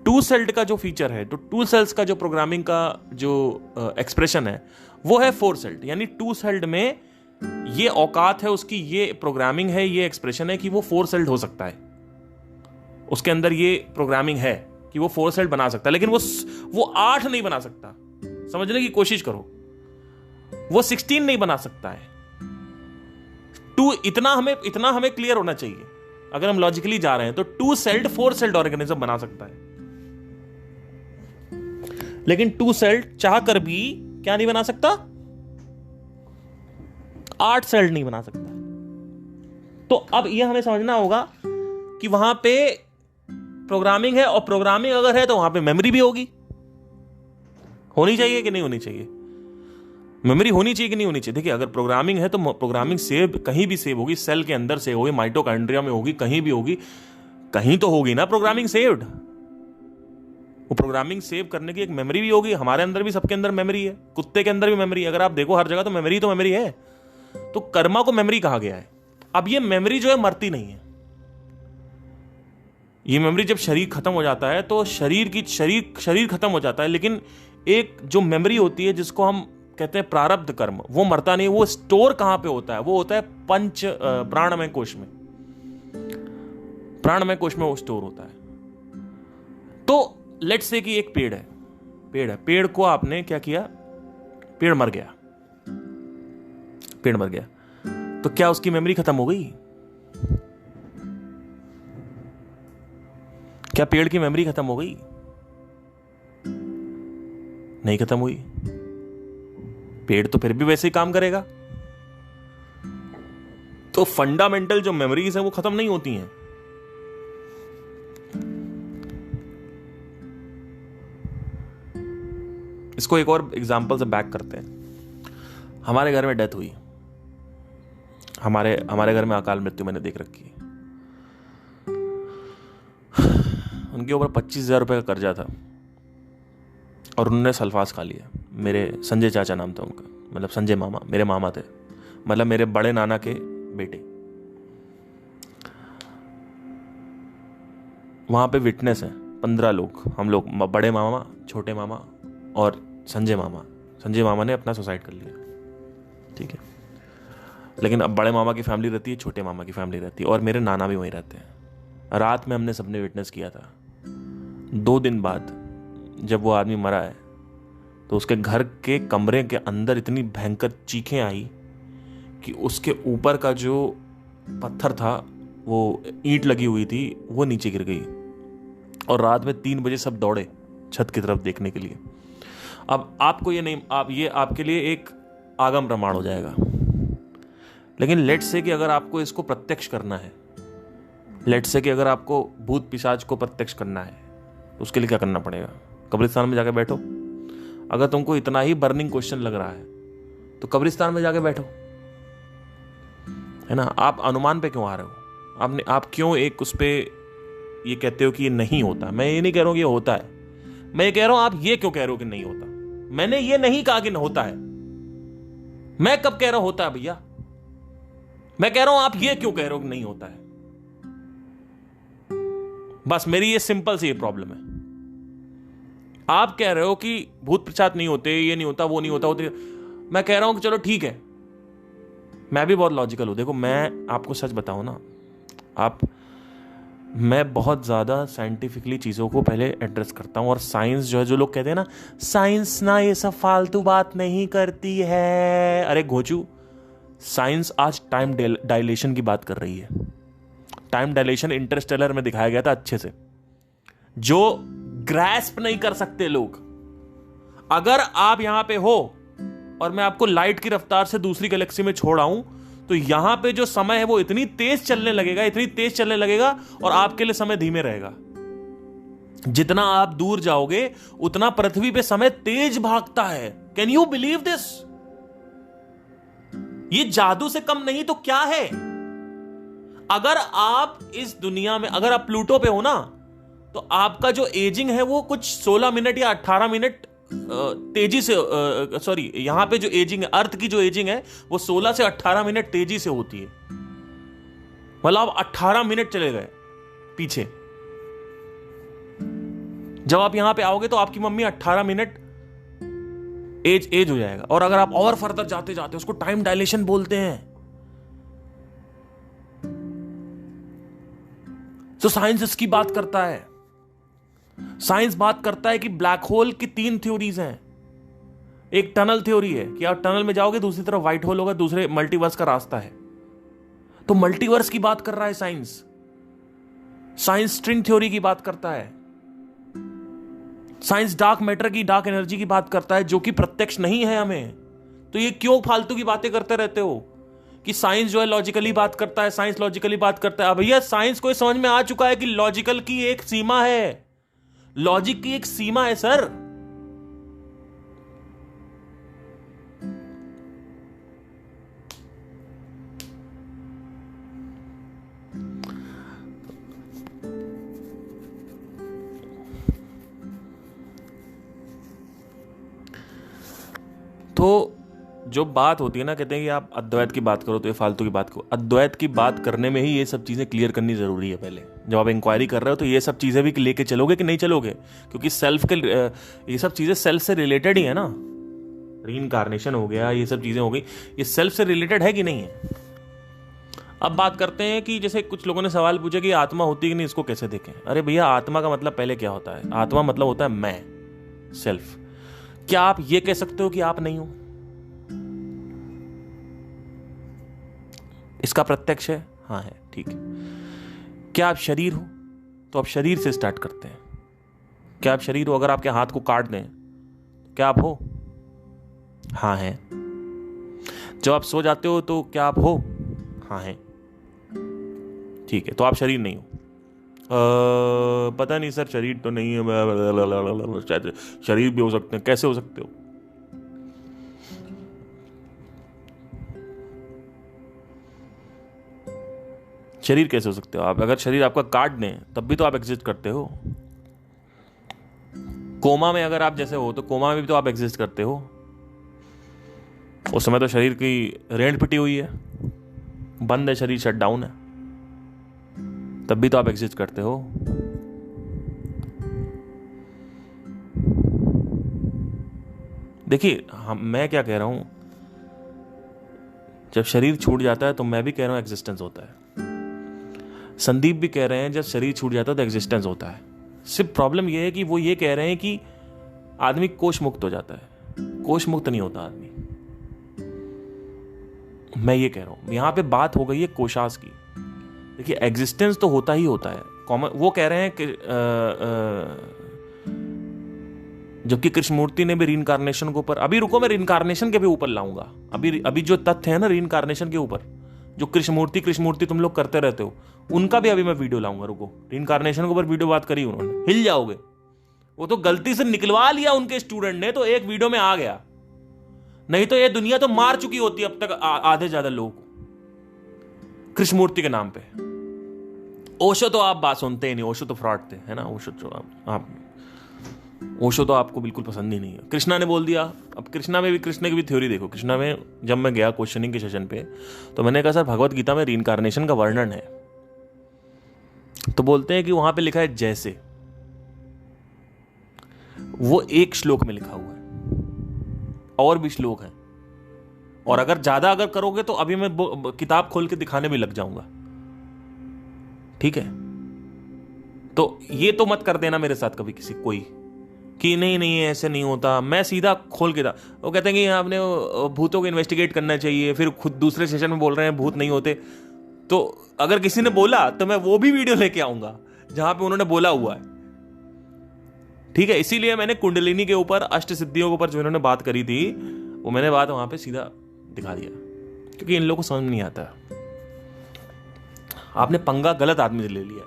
2 सेल्ड का जो फीचर है, तो 2 सेल्स का जो प्रोग्रामिंग का जो एक्सप्रेशन है वो है 4 सेल्ड। यानी 2 सेल्ड में ये औकात है उसकी, ये प्रोग्रामिंग है, ये एक्सप्रेशन है कि वो 4 सेल्ड हो सकता है, उसके अंदर ये प्रोग्रामिंग है कि वो 4 सेल्ड बना सकता है। लेकिन वो 8 नहीं बना सकता, समझने की कोशिश करो, वो 16 नहीं बना सकता है। 2 इतना हमें क्लियर होना चाहिए। अगर हम लॉजिकली जा रहे हैं तो 2 सेल्ड 4 सेल्ड ऑर्गेनिज्म बना सकता है, लेकिन 2 सेल्ड चाह कर भी क्या नहीं बना सकता, 8 सेल्ड नहीं बना सकता। तो अब यह हमें समझना होगा कि वहां पे प्रोग्रामिंग है, और प्रोग्रामिंग अगर है तो वहां पे मेमोरी भी होनी चाहिए कि नहीं होनी चाहिए? मेमोरी होनी चाहिए कि नहीं होनी चाहिए? देखिए, अगर प्रोग्रामिंग है तो प्रोग्रामिंग सेव कहीं भी सेव होगी, सेल के अंदर सेव होगी, माइटोकॉन्ड्रिया में होगी, कहीं भी होगी, कहीं तो होगी ना प्रोग्रामिंग सेव्ड। वो प्रोग्रामिंग सेव करने की एक मेमोरी भी होगी। हमारे अंदर भी, सबके अंदर मेमोरी है, कुत्ते के अंदर भी मेमोरी है। अगर आप देखो हर जगह तो मेमोरी है। तो कर्मा को मेमोरी कहा गया है। अब ये मेमोरी जो है मरती नहीं है। ये मेमोरी जब शरीर खत्म हो जाता है तो शरीर खत्म हो जाता है, लेकिन एक जो मेमोरी होती है जिसको हम कहते हैं प्रारब्ध कर्म, वो मरता नहीं। वो स्टोर कहां पे होता है? वो होता है प्राणमय कोश में। प्राणमय कोश में वो स्टोर होता है। तो लेट्स से कि एक पेड़ है, पेड़ को आपने क्या किया, पेड़ मर गया, तो क्या उसकी मेमोरी खत्म हो गई? क्या पेड़ की मेमोरी खत्म हो गई? नहीं खत्म हुई। पेड़ तो फिर भी वैसे ही काम करेगा। तो फंडामेंटल जो मेमोरीज है वो खत्म नहीं होती हैं। इसको एक और एग्जाम्पल से बैक करते हैं। हमारे घर में डेथ हुई, हमारे घर में अकाल मृत्यु मैंने देख रखी है। उनके ऊपर 25,000 रुपये का कर्जा था और उन्होंने सल्फास खा लिया। मेरे संजय चाचा नाम था उनका, मतलब संजय मामा, मेरे मामा थे, मतलब मेरे बड़े नाना के बेटे। वहाँ पे विटनेस हैं 15 लोग, हम लोग, बड़े मामा, छोटे मामा और संजय मामा। संजय मामा ने अपना सुसाइड कर लिया, ठीक है। लेकिन अब बड़े मामा की फैमिली रहती है, छोटे मामा की फैमिली रहती है, और मेरे नाना भी वहीं रहते हैं। रात में हमने सबने विटनेस किया था। 2 दिन बाद जब वो आदमी मरा है तो उसके घर के कमरे के अंदर इतनी भयंकर चीखें आई कि उसके ऊपर का जो पत्थर था, वो ईंट लगी हुई थी, वो नीचे गिर गई। और रात में 3 बजे सब दौड़े छत की तरफ देखने के लिए। अब आपको ये नहीं, आप ये आपके लिए एक आगम प्रमाण हो जाएगा, लेकिन लेट्स से कि अगर आपको इसको प्रत्यक्ष करना है, लेट्स से कि अगर आपको भूत पिशाच को प्रत्यक्ष करना है, तो उसके लिए क्या करना पड़ेगा? कब्रिस्तान में जाके बैठो। अगर तुमको इतना ही बर्निंग क्वेश्चन लग रहा है तो कब्रिस्तान में जाके बैठो, है ना। आप अनुमान पे क्यों आ रहे हो? आप क्यों एक उस पे ये कहते हो कि ये नहीं होता? मैं ये नहीं कह रहा हूं कि ये होता है, मैं ये कह रहा हूं आप ये क्यों कह रहे हो कि नहीं होता? मैंने ये नहीं कहा कि होता है। मैं कब कह रहा हूं होता है भैया? मैं कह रहा हूं आप ये क्यों कह रहे हो कि नहीं होता है? बस मेरी ये सिंपल सी प्रॉब्लम है। आप कह रहे हो कि भूत पिशाच नहीं होते, ये नहीं होता, वो नहीं होता, मैं कह रहा हूं कि चलो ठीक है, मैं भी बहुत लॉजिकल हूं। देखो, मैं आपको सच बताऊं ना, मैं बहुत ज़्यादा साइंटिफिकली चीज़ों को पहले एड्रेस करता हूं। और साइंस जो है, जो लोग कहते हैं ना साइंस ना ये सब फालतू बात नहीं करती है, अरे घोचू, साइंस आज टाइम डायलेशन की बात कर रही है। टाइम डायलेशन इंटरस्टेलर में दिखाया गया था अच्छे से, जो ग्रैस्प नहीं कर सकते लोग। अगर आप यहां पे हो और मैं आपको लाइट की रफ्तार से दूसरी गैलेक्सी में छोड़ आऊं, तो यहां पे जो समय है वो इतनी तेज चलने लगेगा और आपके लिए समय धीमे रहेगा। जितना आप दूर जाओगे उतना पृथ्वी पे समय तेज भागता है। Can you believe this? ये जादू से कम नहीं तो क्या है? अगर आप इस दुनिया में, अगर आप प्लूटो पे हो ना, तो आपका जो एजिंग है वो कुछ 16 मिनट या 18 मिनट तेजी से, सॉरी, यहां पे जो एजिंग है, अर्थ की जो एजिंग है वो 16 से 18 मिनट तेजी से होती है। मतलब आप 18 मिनट चले गए पीछे। जब आप यहां पे आओगे तो आपकी मम्मी 18 मिनट एज हो जाएगा। और अगर आप और फर्दर जाते जाते, उसको टाइम डायलेशन बोलते हैं। तो साइंस इसकी बात करता है। साइंस बात करता है कि ब्लैक होल की 3 थ्योरीज हैं। एक टनल थ्योरी है कि आप टनल में जाओगे, दूसरी तरफ व्हाइट होल होगा, दूसरे मल्टीवर्स का रास्ता है। तो मल्टीवर्स की बात कर रहा है साइंस। साइंस स्ट्रिंग थ्योरी की बात करता है। साइंस डार्क मैटर की, डार्क एनर्जी की बात करता है, जो कि प्रत्यक्ष नहीं है हमें। तो ये क्यों फालतू की बातें करते रहते हो कि साइंस जो है लॉजिकली बात करता है, साइंस लॉजिकली बात करता है? भैया, साइंस को समझ में आ चुका है कि लॉजिकल की एक सीमा है, लॉजिक की एक सीमा है सर। तो जो बात होती है ना, कहते हैं कि आप अद्वैत की बात करो तो ये फालतू की बात करो। अद्वैत की बात करने में ही ये सब चीज़ें क्लियर करनी ज़रूरी है पहले। जब आप इंक्वायरी कर रहे हो तो ये सब चीज़ें भी लेके चलोगे कि नहीं चलोगे? क्योंकि सेल्फ के, ये सब चीज़ें सेल्फ से रिलेटेड ही है ना। रीइंकार्नेशन हो गया, ये सब चीज़ें हो गई, ये सेल्फ से रिलेटेड है कि नहीं है? अब बात करते हैं कि जैसे कुछ लोगों ने सवाल पूछा कि आत्मा होती है कि नहीं, इसको कैसे देखें? अरे भैया, आत्मा का मतलब पहले क्या होता है? आत्मा मतलब होता है मैं, सेल्फ। क्या आप ये कह सकते हो कि आप नहीं हो? इसका प्रत्यक्ष है? हाँ है, ठीक है। क्या आप शरीर हो? तो आप शरीर से स्टार्ट करते हैं। क्या आप शरीर हो? अगर आपके हाथ को काट दें, क्या आप हो? हाँ है। जब आप सो जाते हो तो क्या आप हो? हाँ है, ठीक है। तो आप शरीर नहीं हो। पता नहीं सर, शरीर तो नहीं है, शायद शरीर भी हो सकते हैं। कैसे हो सकते हो? शरीर कैसे हो सकते हो आप? अगर शरीर आपका काट दें तब भी तो आप एग्जिस्ट करते हो। कोमा में अगर आप जैसे हो तो कोमा में भी तो आप एग्जिस्ट करते हो। उस समय तो शरीर की रेंट पिटी हुई है, बंद है शरीर, शट डाउन है, तब भी तो आप एग्जिस्ट करते हो। देखिए मैं क्या कह रहा हूं, जब शरीर छूट जाता है तो मैं भी कह रहा हूं एग्जिस्टेंस होता है। संदीप भी कह रहे हैं जब शरीर छूट जाता है तो एग्जिस्टेंस होता है। सिर्फ प्रॉब्लम यह है कि वो ये कह रहे हैं कि आदमी कोश मुक्त हो जाता है। कोश मुक्त नहीं होता आदमी। मैं ये कह रहा हूं, यहां पे बात हो गई है कोशास की। देखिए एग्जिस्टेंस तो होता ही होता है। कॉमन वो कह रहे हैं कि जबकि कृष्णमूर्ति ने भी रीइंकारनेशन के ऊपर, अभी रुको मैं रीइंकारनेशन के भी ऊपर लाऊंगा। अभी जो तथ्य है ना रीइंकारनेशन के ऊपर, जो कृष्णमूर्ति तुम लोग करते रहते हो, उनका भी अभी मैं वीडियो लाऊंगा। रुको, रीइंकारनेशन के ऊपर वीडियो बात करी उन्होंने, हिल जाओगे। वो तो गलती से निकलवा लिया उनके स्टूडेंट ने, तो एक वीडियो में आ गया, नहीं तो ये दुनिया तो मार चुकी होती अब तक आधे ज्यादा लोगों को कृष्णमूर्ति के नाम पे। ओशो तो आप बात सुनते ही नहीं, ओशो तो फ्रॉड थे, है ना। ओशो तो ओशो तो आपको बिल्कुल पसंद ही नहीं है। कृष्णा ने बोल दिया। अब कृष्णा में भी, कृष्ण की भी थ्योरी देखो। कृष्णा में जब मैं गया क्वेश्चनिंग के सेशन पे, तो मैंने कहा सर भगवत गीता में रीइंकारनेशन का वर्णन है, तो बोलते हैं कि वहां पे लिखा है जैसे, वो एक श्लोक में लिखा हुआ है, और भी श्लोक हैं, और अगर ज्यादा अगर करोगे तो अभी मैं किताब खोल के दिखाने भी लग जाऊंगा, ठीक है। तो ये तो मत कर देना मेरे साथ कभी किसी कोई कि नहीं नहीं ऐसे नहीं होता। मैं सीधा खोल के था। वो कहते हैं कि आपने भूतों को इन्वेस्टिगेट करना चाहिए, फिर खुद दूसरे सेशन में बोल रहे हैं भूत नहीं होते। तो अगर किसी ने बोला तो मैं वो भी वीडियो लेके आऊंगा जहां पे उन्होंने बोला हुआ है, ठीक है। इसीलिए मैंने कुंडलिनी के ऊपर, अष्ट सिद्धियों के ऊपर जो इन्होंने बात करी थी, वो मैंने बात वहां पे सीधा दिखा दिया, क्योंकि इन लोगों को समझ नहीं आता। आपने पंगा गलत आदमी से ले लिया।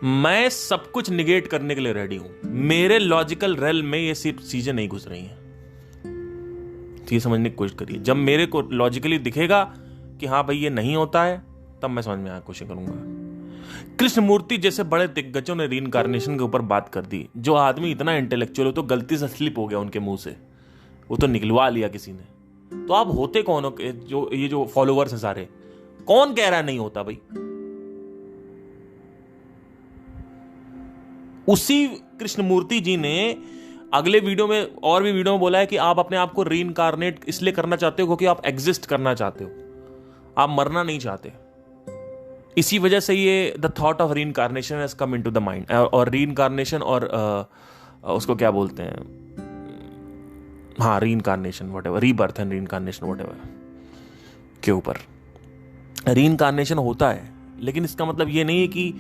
मैं सब कुछ निगेट करने के लिए रेडी हूं। मेरे लॉजिकल रेल में ये सिर्फ चीजें नहीं घुस रही हैं, तो ये समझने की कोशिश करिए। जब मेरे को लॉजिकली दिखेगा कि हाँ भाई ये नहीं होता है, तब मैं समझ में आने की कोशिश करूंगा। कृष्णमूर्ति जैसे बड़े दिग्गजों ने रीइंकारनेशन के ऊपर बात कर दी। जो आदमी इतना इंटेलेक्चुअल हो तो गलती से स्लिप हो गया उनके मुंह से, वो तो निकलवा लिया किसी ने। तो आप होते कौन हो? जो ये जो फॉलोवर्स हैं सारे, कौन कह रहा है नहीं होता भाई? उसी कृष्णमूर्ति जी ने अगले वीडियो में और भी वीडियो में बोला है कि आप अपने आप को रीइंकारनेट इसलिए करना चाहते हो क्योंकि आप एग्जिस्ट करना चाहते हो, आप मरना नहीं चाहते। इसी वजह से ये the thought of reincarnation has come into the mind. और रीइंकारनेशन और उसको क्या बोलते हैं, हाँ reincarnation whatever, rebirth and reincarnation whatever के ऊपर रीइंकारनेशन होता है। लेकिन इसका मतलब ये नहीं है कि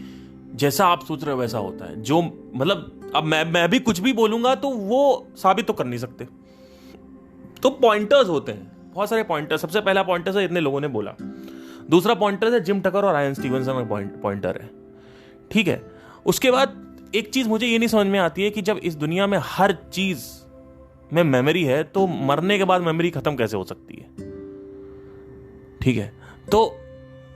जैसा आप सोच रहे हो वैसा होता है। जो मतलब अब मैं भी कुछ भी बोलूंगा तो वो साबित तो कर नहीं सकते। तो पॉइंटर्स होते हैं, बहुत सारे पॉइंटर्स। सबसे पहला पॉइंटर है इतने लोगों ने बोला। दूसरा पॉइंटर है जिम टकर और आयन स्टीवनसन का पॉइंटर है, ठीक है। उसके बाद एक चीज मुझे ये नहीं समझ में आती है कि जब इस दुनिया में हर चीज में मेमोरी है, तो मरने के बाद मेमोरी खत्म कैसे हो सकती है? ठीक है, तो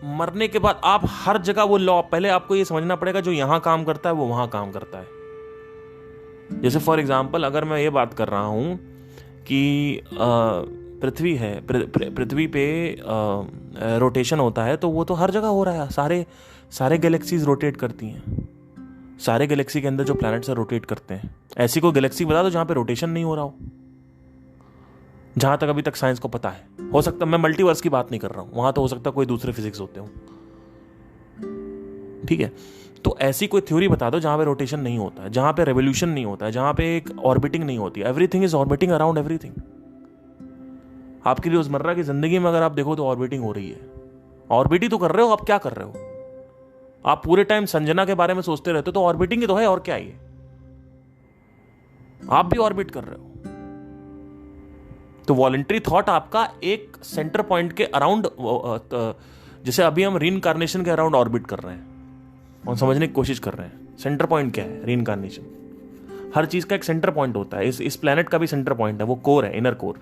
मरने के बाद आप हर जगह वो लॉ, पहले आपको ये समझना पड़ेगा जो यहां काम करता है वो वहां काम करता है। जैसे फॉर एग्जाम्पल अगर मैं ये बात कर रहा हूं कि पृथ्वी है, पृथ्वी पे रोटेशन होता है, तो वो तो हर जगह हो रहा है। सारे गैलेक्सीज रोटेट करती हैं। सारे गैलेक्सी के अंदर जो प्लैनेट्स रोटेट करते हैं। ऐसी कोई गैलेक्सी बता दो जहां पे रोटेशन नहीं हो रहा हो, जहां तक अभी तक साइंस को पता है। हो सकता, मैं मल्टीवर्स की बात नहीं कर रहा हूं, वहां तो हो सकता कोई दूसरे फिजिक्स होते हो, ठीक है। तो ऐसी कोई थ्योरी बता दो जहां पे रोटेशन नहीं होता है, जहां पे रेवोल्यूशन नहीं होता है, जहां पे एक ऑर्बिटिंग नहीं होती। Everything is orbiting around everything. आपकी रोजमर्रा की जिंदगी में अगर आप देखो तो ऑर्बिटिंग हो रही है। ऑर्बिट ही तो कर रहे हो, आप क्या कर रहे हो? आप पूरे टाइम संजना के बारे में सोचते रहते हो, तो ऑर्बिटिंग ही तो है, और क्या है? आप भी ऑर्बिट कर रहे हो। तो वॉलंटरी थॉट आपका एक सेंटर पॉइंट के अराउंड, जैसे अभी हम रीइंकारनेशन के अराउंड ऑर्बिट कर रहे हैं, और समझने की कोशिश कर रहे हैं सेंटर पॉइंट क्या है। रीइंकार्नेशन, हर चीज का एक सेंटर पॉइंट होता है। इस प्लेनेट का भी सेंटर पॉइंट है, वो कोर है, इनर कोर।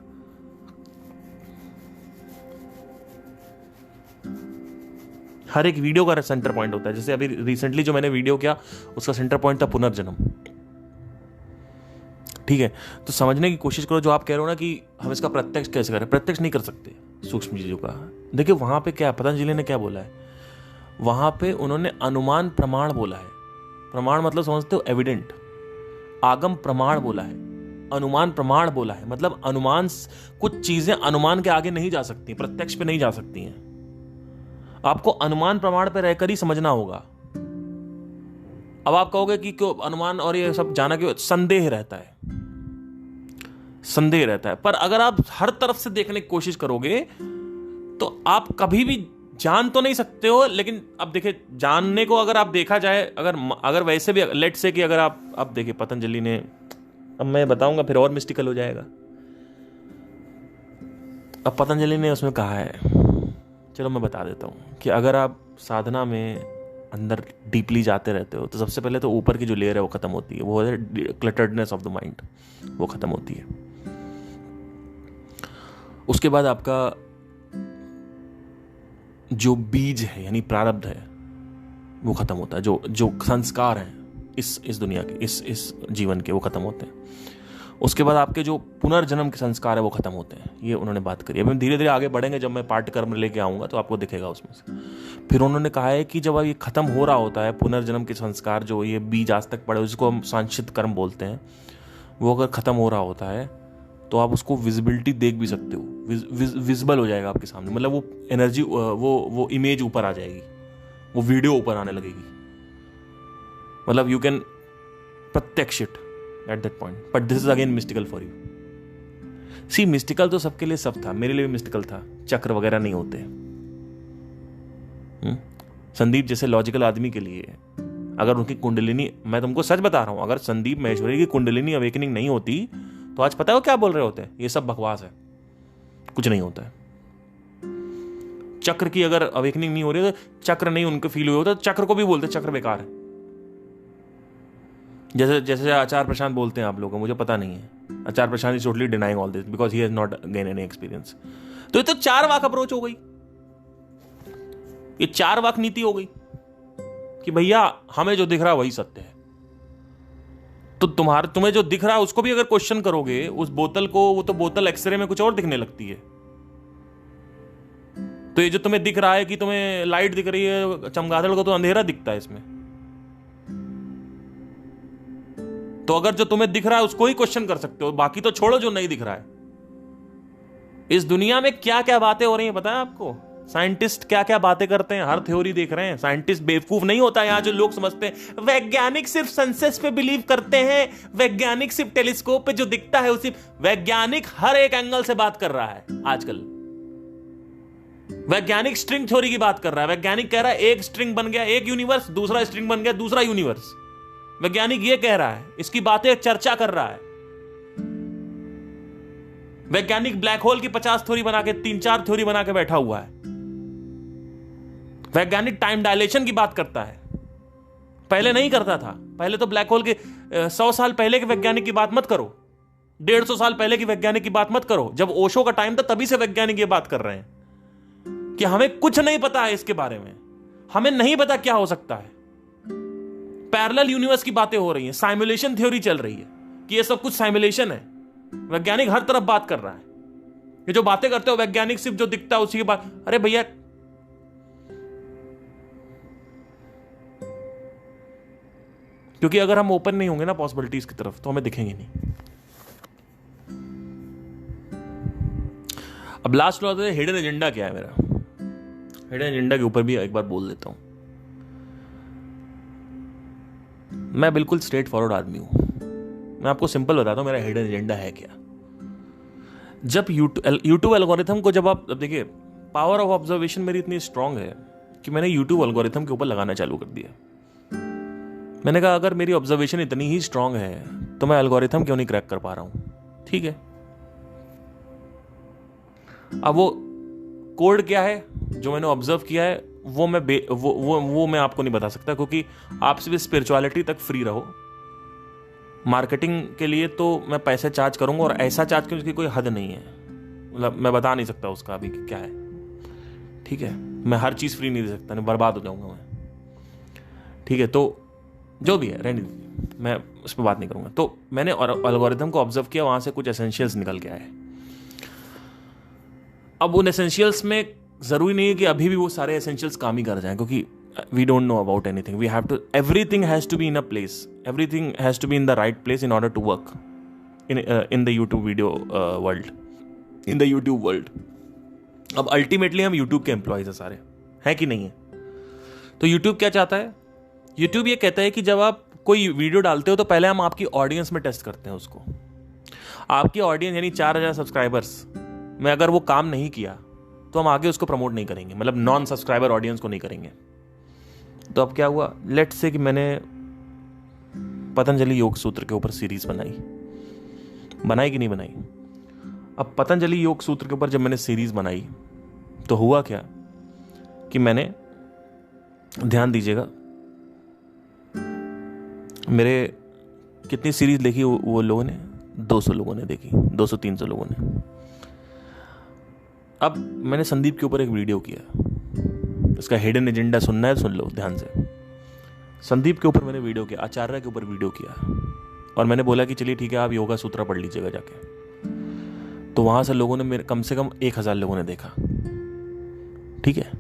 हर एक वीडियो का सेंटर पॉइंट होता है। जैसे अभी रिसेंटली जो मैंने वीडियो किया उसका सेंटर पॉइंट था पुनर्जन्म। ठीक है, तो समझने की कोशिश करो। जो आप कह रहे हो ना कि हम इसका प्रत्यक्ष कैसे करें, प्रत्यक्ष नहीं कर सकते सूक्ष्म चीजों का। देखिए वहां पे क्या पतंजलि ने क्या बोला है, वहां पे उन्होंने अनुमान प्रमाण बोला है। प्रमाण मतलब समझते हो, एविडेंट। आगम प्रमाण बोला है, अनुमान प्रमाण बोला है। मतलब अनुमान, कुछ चीजें अनुमान के आगे नहीं जा सकती, प्रत्यक्ष पे नहीं जा सकती हैं। आपको अनुमान प्रमाण पे रहकर ही समझना होगा। अब आप कहोगे कि क्यों अनुमान और ये सब जाना क्यों, संदेह रहता है, संदेह रहता है। पर अगर आप हर तरफ से देखने की कोशिश करोगे तो आप कभी भी जान तो नहीं सकते हो। लेकिन अब देखिए, जानने को अगर आप देखा जाए, अगर वैसे भी लेट से कि अगर आप देखिए पतंजलि ने, अब मैं बताऊंगा फिर और मिस्टिकल हो जाएगा। अब पतंजलि ने उसमें कहा है, चलो मैं बता देता हूं कि अगर आप साधना में अंदर डीपली जाते रहते हो तो सबसे पहले तो ऊपर की जो लेयर है वो खत्म होती है, वो है क्लटर्डनेस ऑफ द माइंड, वो खत्म होती है। उसके बाद आपका जो बीज है यानी प्रारब्ध है वो खत्म होता है। जो संस्कार हैं इस दुनिया के, इस जीवन के, वो खत्म होते हैं। उसके बाद आपके जो पुनर्जन्म के संस्कार है वो खत्म होते हैं। ये उन्होंने बात करी। अब हम धीरे धीरे आगे बढ़ेंगे, जब मैं पाठ कर्म लेके आऊंगा तो आपको दिखेगा उसमें से। फिर उन्होंने कहा है कि जब ये खत्म हो रहा होता है पुनर्जन्म के संस्कार, जो ये बीज आज तक पड़े उसको हम सांचित कर्म बोलते हैं, वो अगर खत्म हो रहा होता है तो आप उसको विजिबिलिटी देख भी सकते हो, विजिबल हो जाएगा आपके सामने। मतलब वो एनर्जी, वो इमेज ऊपर आ जाएगी, वो वीडियो ऊपर आने लगेगी। मतलब यू कैन प्रत्यक्ष it at that point. But this is again mystical for you. See, mystical तो सबके लिए सब था, मेरे लिए भी मिस्टिकल था। चक्र वगैरह नहीं होते। संदीप जैसे लॉजिकल आदमी के लिए अगर उनकी कुंडलिनी, मैं तुमको सच बता रहा हूं, अगर संदीप महेश्वरी की कुंडलिनी अवेकनिंग नहीं होती तो आज पता है वो क्या बोल रहे होते हैं, ये सब बकवास है, कुछ नहीं होता है। चक्र की अगर अवेकनिंग नहीं हो रही तो चक्र नहीं उनको फील हुए होता, तो चक्र को भी बोलते चक्र बेकार है। जैसे आचार्य प्रशांत बोलते हैं आप लोगों को, मुझे पता नहीं है। Acharya Prashant is totally denying all this because he has not gain any experience. तो ये तो 4 वाक अप्रोच हो गई, ये 4 वाक नीति हो गई कि भैया हमें जो दिख रहा है वही सत्य है। तो तुम्हें जो दिख रहा है उसको भी अगर क्वेश्चन करोगे, उस बोतल को, वो तो बोतल एक्सरे में कुछ और दिखने लगती है। तो ये जो तुम्हें दिख रहा है कि तुम्हें लाइट दिख रही है, चमगादड़ को तो अंधेरा दिखता है इसमें। तो अगर जो तुम्हें दिख रहा है उसको ही क्वेश्चन कर सकते हो, बाकी तो छोड़ो जो नहीं दिख रहा है। इस दुनिया में क्या क्या बातें हो रही हैं पता है आपको? साइंटिस्ट क्या क्या बातें करते हैं, हर थ्योरी देख रहे हैं। साइंटिस्ट बेवकूफ नहीं होता। यहां जो लोग समझते हैं वैज्ञानिक सिर्फ सनसेस पे बिलीव करते हैं, वैज्ञानिक सिर्फ टेलीस्कोप पे जो दिखता है उसी, वैज्ञानिक हर एक एंगल से बात कर रहा है आजकल। वैज्ञानिक स्ट्रिंग थ्योरी की बात कर रहा है। वैज्ञानिक कह रहा है एक स्ट्रिंग बन गया एक यूनिवर्स, दूसरा स्ट्रिंग बन गया दूसरा यूनिवर्स। वैज्ञानिक ये कह रहा है, इसकी बातें चर्चा कर रहा है। वैज्ञानिक ब्लैक होल की 50 थ्योरी बना के, 3-4 थ्योरी बना के बैठा हुआ है। वैज्ञानिक टाइम डायलेशन की बात करता है, पहले नहीं करता था। पहले तो ब्लैक होल के 100 साल पहले के वैज्ञानिक की बात मत करो, 150 साल पहले की वैज्ञानिक की बात मत करो। जब ओशो का टाइम था तभी से वैज्ञानिक ये बात कर रहे हैं कि हमें कुछ नहीं पता है इसके बारे में, हमें नहीं पता क्या हो सकता है। पैरेलल यूनिवर्स की बातें हो रही हैं, साइमुलेशन थ्योरी चल रही है कि ये सब कुछ साइमुलेशन है। वैज्ञानिक हर तरफ बात कर रहा है। ये जो बातें करते हो वैज्ञानिक सिर्फ जो दिखता है उसी की बात, अरे भैया क्योंकि अगर हम ओपन नहीं होंगे ना पॉसिबिलिटीज की तरफ तो हमें दिखेंगे नहीं। अब लास्ट बात है हिडन एजेंडा क्या है मेरा। हिडन एजेंडा के ऊपर भी एक बार बोल देता हूं। मैं बिल्कुल स्ट्रेट फॉरवर्ड आदमी हूं। मैं आपको सिंपल बताता हूं मेरा हिडन एजेंडा है क्या। जब यूट्यूब एल्गोरिथम को, जब आप देखिए, पावर ऑफ ऑब्जर्वेशन मेरी इतनी स्ट्रांग है कि मैंने यूट्यूब एल्गोरिथम के ऊपर लगाना चालू कर दिया। मैंने कहा अगर मेरी ऑब्जर्वेशन इतनी ही स्ट्रांग है तो मैं एल्गोरिथम क्यों नहीं क्रैक कर पा रहा हूं। ठीक है, अब वो कोड क्या है जो मैंने ऑब्जर्व किया है वो मैं आपको नहीं बता सकता, क्योंकि आप सिर्फ स्पिरिचुअलिटी तक फ्री रहो। मार्केटिंग के लिए तो मैं पैसे चार्ज करूंगा, और ऐसा चार्ज करूँ जिसकी कोई हद नहीं है। मतलब मैं बता नहीं सकता उसका अभी कि क्या है, ठीक है। मैं हर चीज़ फ्री नहीं दे सकता, नहीं बर्बाद हो जाऊंगा मैं, ठीक है। तो जो भी है रहने दीजिए, मैं उस पर बात नहीं करूंगा। तो मैंने एल्गोरिथम को ऑब्जर्व किया, वहां से कुछ एसेंशियल्स निकल के आए। अब उन एसेंशियल्स में जरूरी नहीं है कि अभी भी वो सारे एसेंशियल्स काम ही कर जाएं, क्योंकि we don't know about anything. We have to, everything has to be in a place, everything has to be in the right place in order to work in the YouTube video world, in the YouTube world. अब अल्टीमेटली हम यूट्यूब के एम्प्लॉयज हैं सारे, हैं कि नहीं है? तो यूट्यूब क्या चाहता है? यूट्यूब ये कहता है कि जब आप कोई वीडियो डालते हो तो पहले हम आपकी ऑडियंस में टेस्ट करते हैं उसको। आपकी ऑडियंस यानी 4000 सब्सक्राइबर्स में अगर वो काम नहीं किया तो हम आगे उसको प्रमोट नहीं करेंगे, मतलब नॉन सब्सक्राइबर ऑडियंस को नहीं करेंगे। तो अब क्या हुआ, लेट्स से कि मैंने पतंजलि योग सूत्र के ऊपर सीरीज बनाई कि नहीं बनाई? अब पतंजलि योग सूत्र के ऊपर जब मैंने सीरीज बनाई तो हुआ क्या कि मैंने, ध्यान दीजिएगा, मेरे कितनी सीरीज देखी वो लोगों ने? 200 लोगों ने देखी, 200-300 लोगों ने। अब मैंने संदीप के ऊपर एक वीडियो किया, इसका हिडन एजेंडा सुनना है सुन लो ध्यान से। संदीप के ऊपर मैंने वीडियो किया, आचार्य के ऊपर वीडियो किया, और मैंने बोला कि चलिए ठीक है आप योगा सूत्र पढ़ लीजिएगा जाके। तो वहां से लोगों ने, मेरे कम से कम 1000 लोगों ने देखा, ठीक है,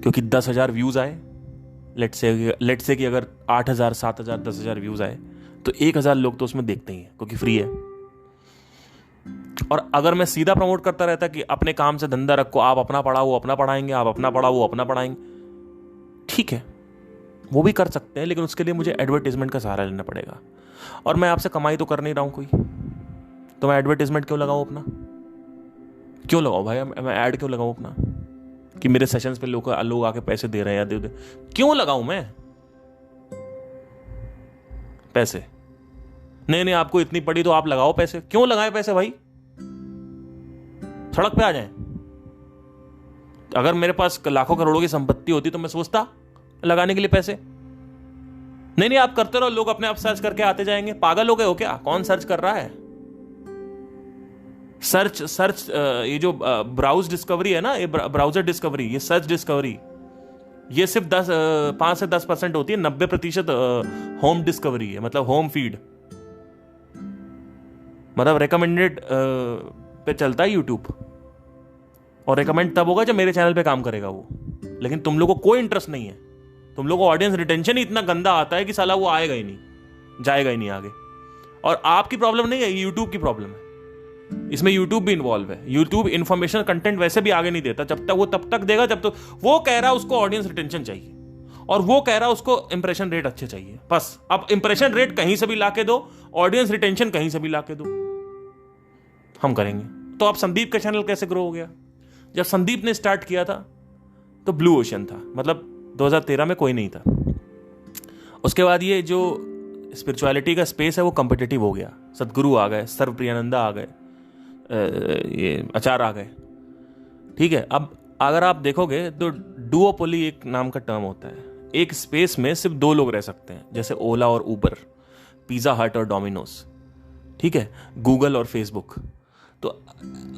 क्योंकि 10,000 व्यूज आए। लेट्स से कि अगर 8,000, 7,000, 10,000 व्यूज आए तो 1,000 लोग तो उसमें देखते ही हैं, क्योंकि फ्री है। और अगर मैं सीधा प्रमोट करता रहता कि अपने काम से धंधा रखो, आप अपना पढ़ाओ वो अपना पढ़ाएंगे, आप अपना पढ़ाओ वो अपना पढ़ाएंगे, ठीक है, वो भी कर सकते हैं, लेकिन उसके लिए मुझे एडवर्टीजमेंट का सहारा लेना पड़ेगा। और मैं आपसे कमाई तो कर नहीं रहा हूं कोई, तो मैं एडवर्टीजमेंट क्यों लगाऊं अपना? क्यों लगाऊं भाई? मैं ऐड क्यों लगाऊं अपना कि मेरे सेशंस पे लोग आके पैसे दे रहे हैं या दे? क्यों लगाऊं मैं पैसे? नहीं, आपको इतनी पड़ी तो आप लगाओ पैसे। क्यों लगाए पैसे भाई? सड़क पे आ जाएं। अगर मेरे पास लाखों करोड़ों की संपत्ति होती तो मैं सोचता लगाने के लिए पैसे। नहीं, आप करते रहो, लोग अपने आप सर्च करके आते जाएंगे। पागल हो गए हो क्या? कौन सर्च कर रहा है? सर्च ये जो ब्राउज डिस्कवरी है ना, ये ब्राउजर डिस्कवरी, ये सर्च डिस्कवरी, ये सिर्फ 5 से 10% होती है। 90% होम डिस्कवरी है, मतलब होम फीड, मतलब रिकमेंडेड पे चलता है यूट्यूब। और रिकमेंड तब होगा जब मेरे चैनल पे काम करेगा वो। लेकिन तुम लोगों को कोई इंटरेस्ट नहीं है, तुम लोगों को ऑडियंस रिटेंशन ही इतना गंदा आता है कि साला वो आएगा ही नहीं, जाएगा ही नहीं आगे। और आपकी प्रॉब्लम नहीं है, यूट्यूब की प्रॉब्लम है। इसमें यूट्यूब भी इन्वॉल्व है। यूट्यूब इन्फॉर्मेशन कंटेंट वैसे भी आगे नहीं देता, जब तक वो तब तक देगा जब तक वो कह रहा है उसको ऑडियंस रिटेंशन चाहिए, और वो कह रहा है उसको इंप्रेशन रेट अच्छे चाहिए। बस अब इंप्रेशन रेट कहीं से भी लाके दो, ऑडियंस रिटेंशन कहीं से भी लाके दो, हम करेंगे। तो अब संदीप का चैनल कैसे ग्रो हो गया? जब संदीप ने स्टार्ट किया था तो ब्लू ओशन था, मतलब 2013 में कोई नहीं था। उसके बाद ये जो स्पिरिचुअलिटी का स्पेस है वो कॉम्पिटिटिव हो गया। सदगुरु आ गए, सर्वप्रियानंदा आ गए, ये आचार्य आ गए, ठीक है। अब अगर आप देखोगे तो डुओपोली एक नाम का टर्म होता है। एक स्पेस में सिर्फ 2 लोग रह सकते हैं, जैसे ओला और उबर, पिज्जा हट और डोमिनोज, ठीक है, गूगल और फेसबुक। तो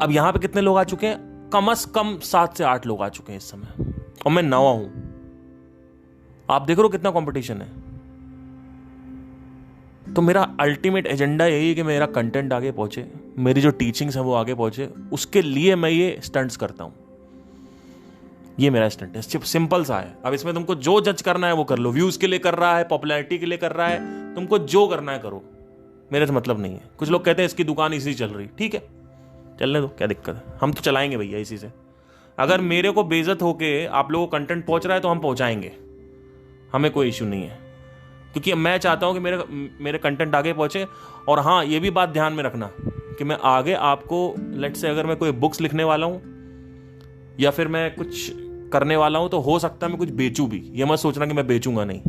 अब यहां पे कितने लोग आ चुके हैं? कम से कम 7 से 8 लोग आ चुके हैं इस समय, और मैं 9वां हूं। आप देख रहे हो कितना कंपटीशन है। तो मेरा अल्टीमेट एजेंडा यही है कि मेरा कंटेंट आगे पहुंचे, मेरी जो टीचिंग्स है वो आगे पहुंचे। उसके लिए मैं ये स्टंट्स करता हूं, ये मेरा स्टंट है, सिंपल सा है। अब इसमें तुमको जो जज करना है वो कर लो, व्यूज के लिए कर रहा है, पॉपुलैरिटी के लिए कर रहा है, तुमको जो करना है करो, मेरे से मतलब नहीं है। कुछ लोग कहते हैं इसकी दुकान इसी चल रही, ठीक है, चलने दो, क्या दिक्कत है, हम तो चलाएंगे भैया इसी से। अगर मेरे को बेइज्जत होके आप लोगों को कंटेंट पहुंच रहा है तो हम पहुंचाएंगे, हमें कोई इश्यू नहीं है, क्योंकि मैं चाहता हूं कि मेरे कंटेंट आगे पहुंचे। और हाँ, ये भी बात ध्यान में रखना कि मैं आगे आपको, लेट्स से अगर मैं कोई बुक्स लिखने वाला हूं या फिर मैं कुछ करने वाला हूं तो हो सकता है मैं कुछ बेचूं भी। ये मत सोचना कि मैं बेचूंगा नहीं,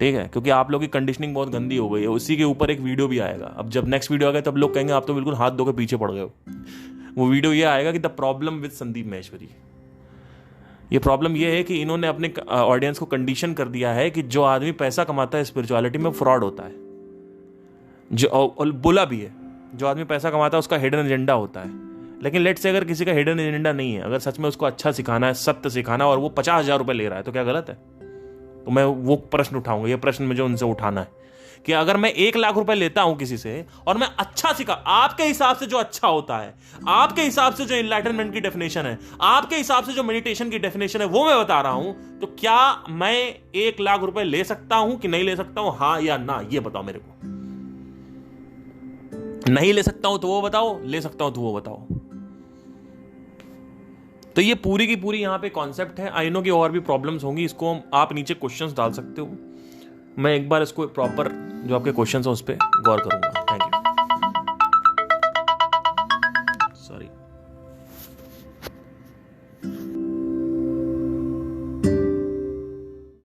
ठीक है, क्योंकि आप लोगों की कंडीशनिंग बहुत गंदी हो गई है। उसी के ऊपर एक वीडियो भी आएगा। अब जब नेक्स्ट वीडियो आएगा तब लोग कहेंगे आप तो बिल्कुल हाथ धो के पीछे पड़ गए हो। वो वीडियो ये आएगा कि the problem with Sandeep Maheshwari, ये प्रॉब्लम ये है कि इन्होंने अपने ऑडियंस को कंडीशन कर दिया है कि जो आदमी पैसा कमाता है स्पिरिचुअलिटी में, फ्रॉड होता है। जो और बोला भी है, जो आदमी पैसा कमाता है उसका हिडन एजेंडा होता है। लेकिन लेट से अगर किसी का हिडन एजेंडा नहीं है, अगर सच में उसको अच्छा सिखाना है, सत्य सिखाना, और वो 50,000 रुपये ले रहा है, तो क्या गलत है? तो मैं वो प्रश्न उठाऊंगा, ये प्रश्न मुझे उनसे उठाना है कि अगर मैं 1,00,000 रुपए लेता हूं किसी से और मैं अच्छा सिखा, आपके हिसाब से जो अच्छा होता है, आपके हिसाब से जो एनलाइटनमेंट की डेफिनेशन है, आपके हिसाब से जो मेडिटेशन की डेफिनेशन है, वो मैं बता रहा हूं, तो क्या मैं 1,00,000 रुपए ले सकता हूं कि नहीं ले सकता हूं? हाँ या ना, ये बताओ मेरे को। नहीं ले सकता हूं तो वो बताओ, ले सकता हूं तो वो बताओ। तो ये पूरी की पूरी यहां पे कॉन्सेप्ट है। आई नो कि और भी प्रॉब्लम्स होंगी, इसको आप नीचे क्वेश्चंस डाल सकते हो, मैं एक बार इसको प्रॉपर जो आपके क्वेश्चंस हैं उस पर गौर करूंगा।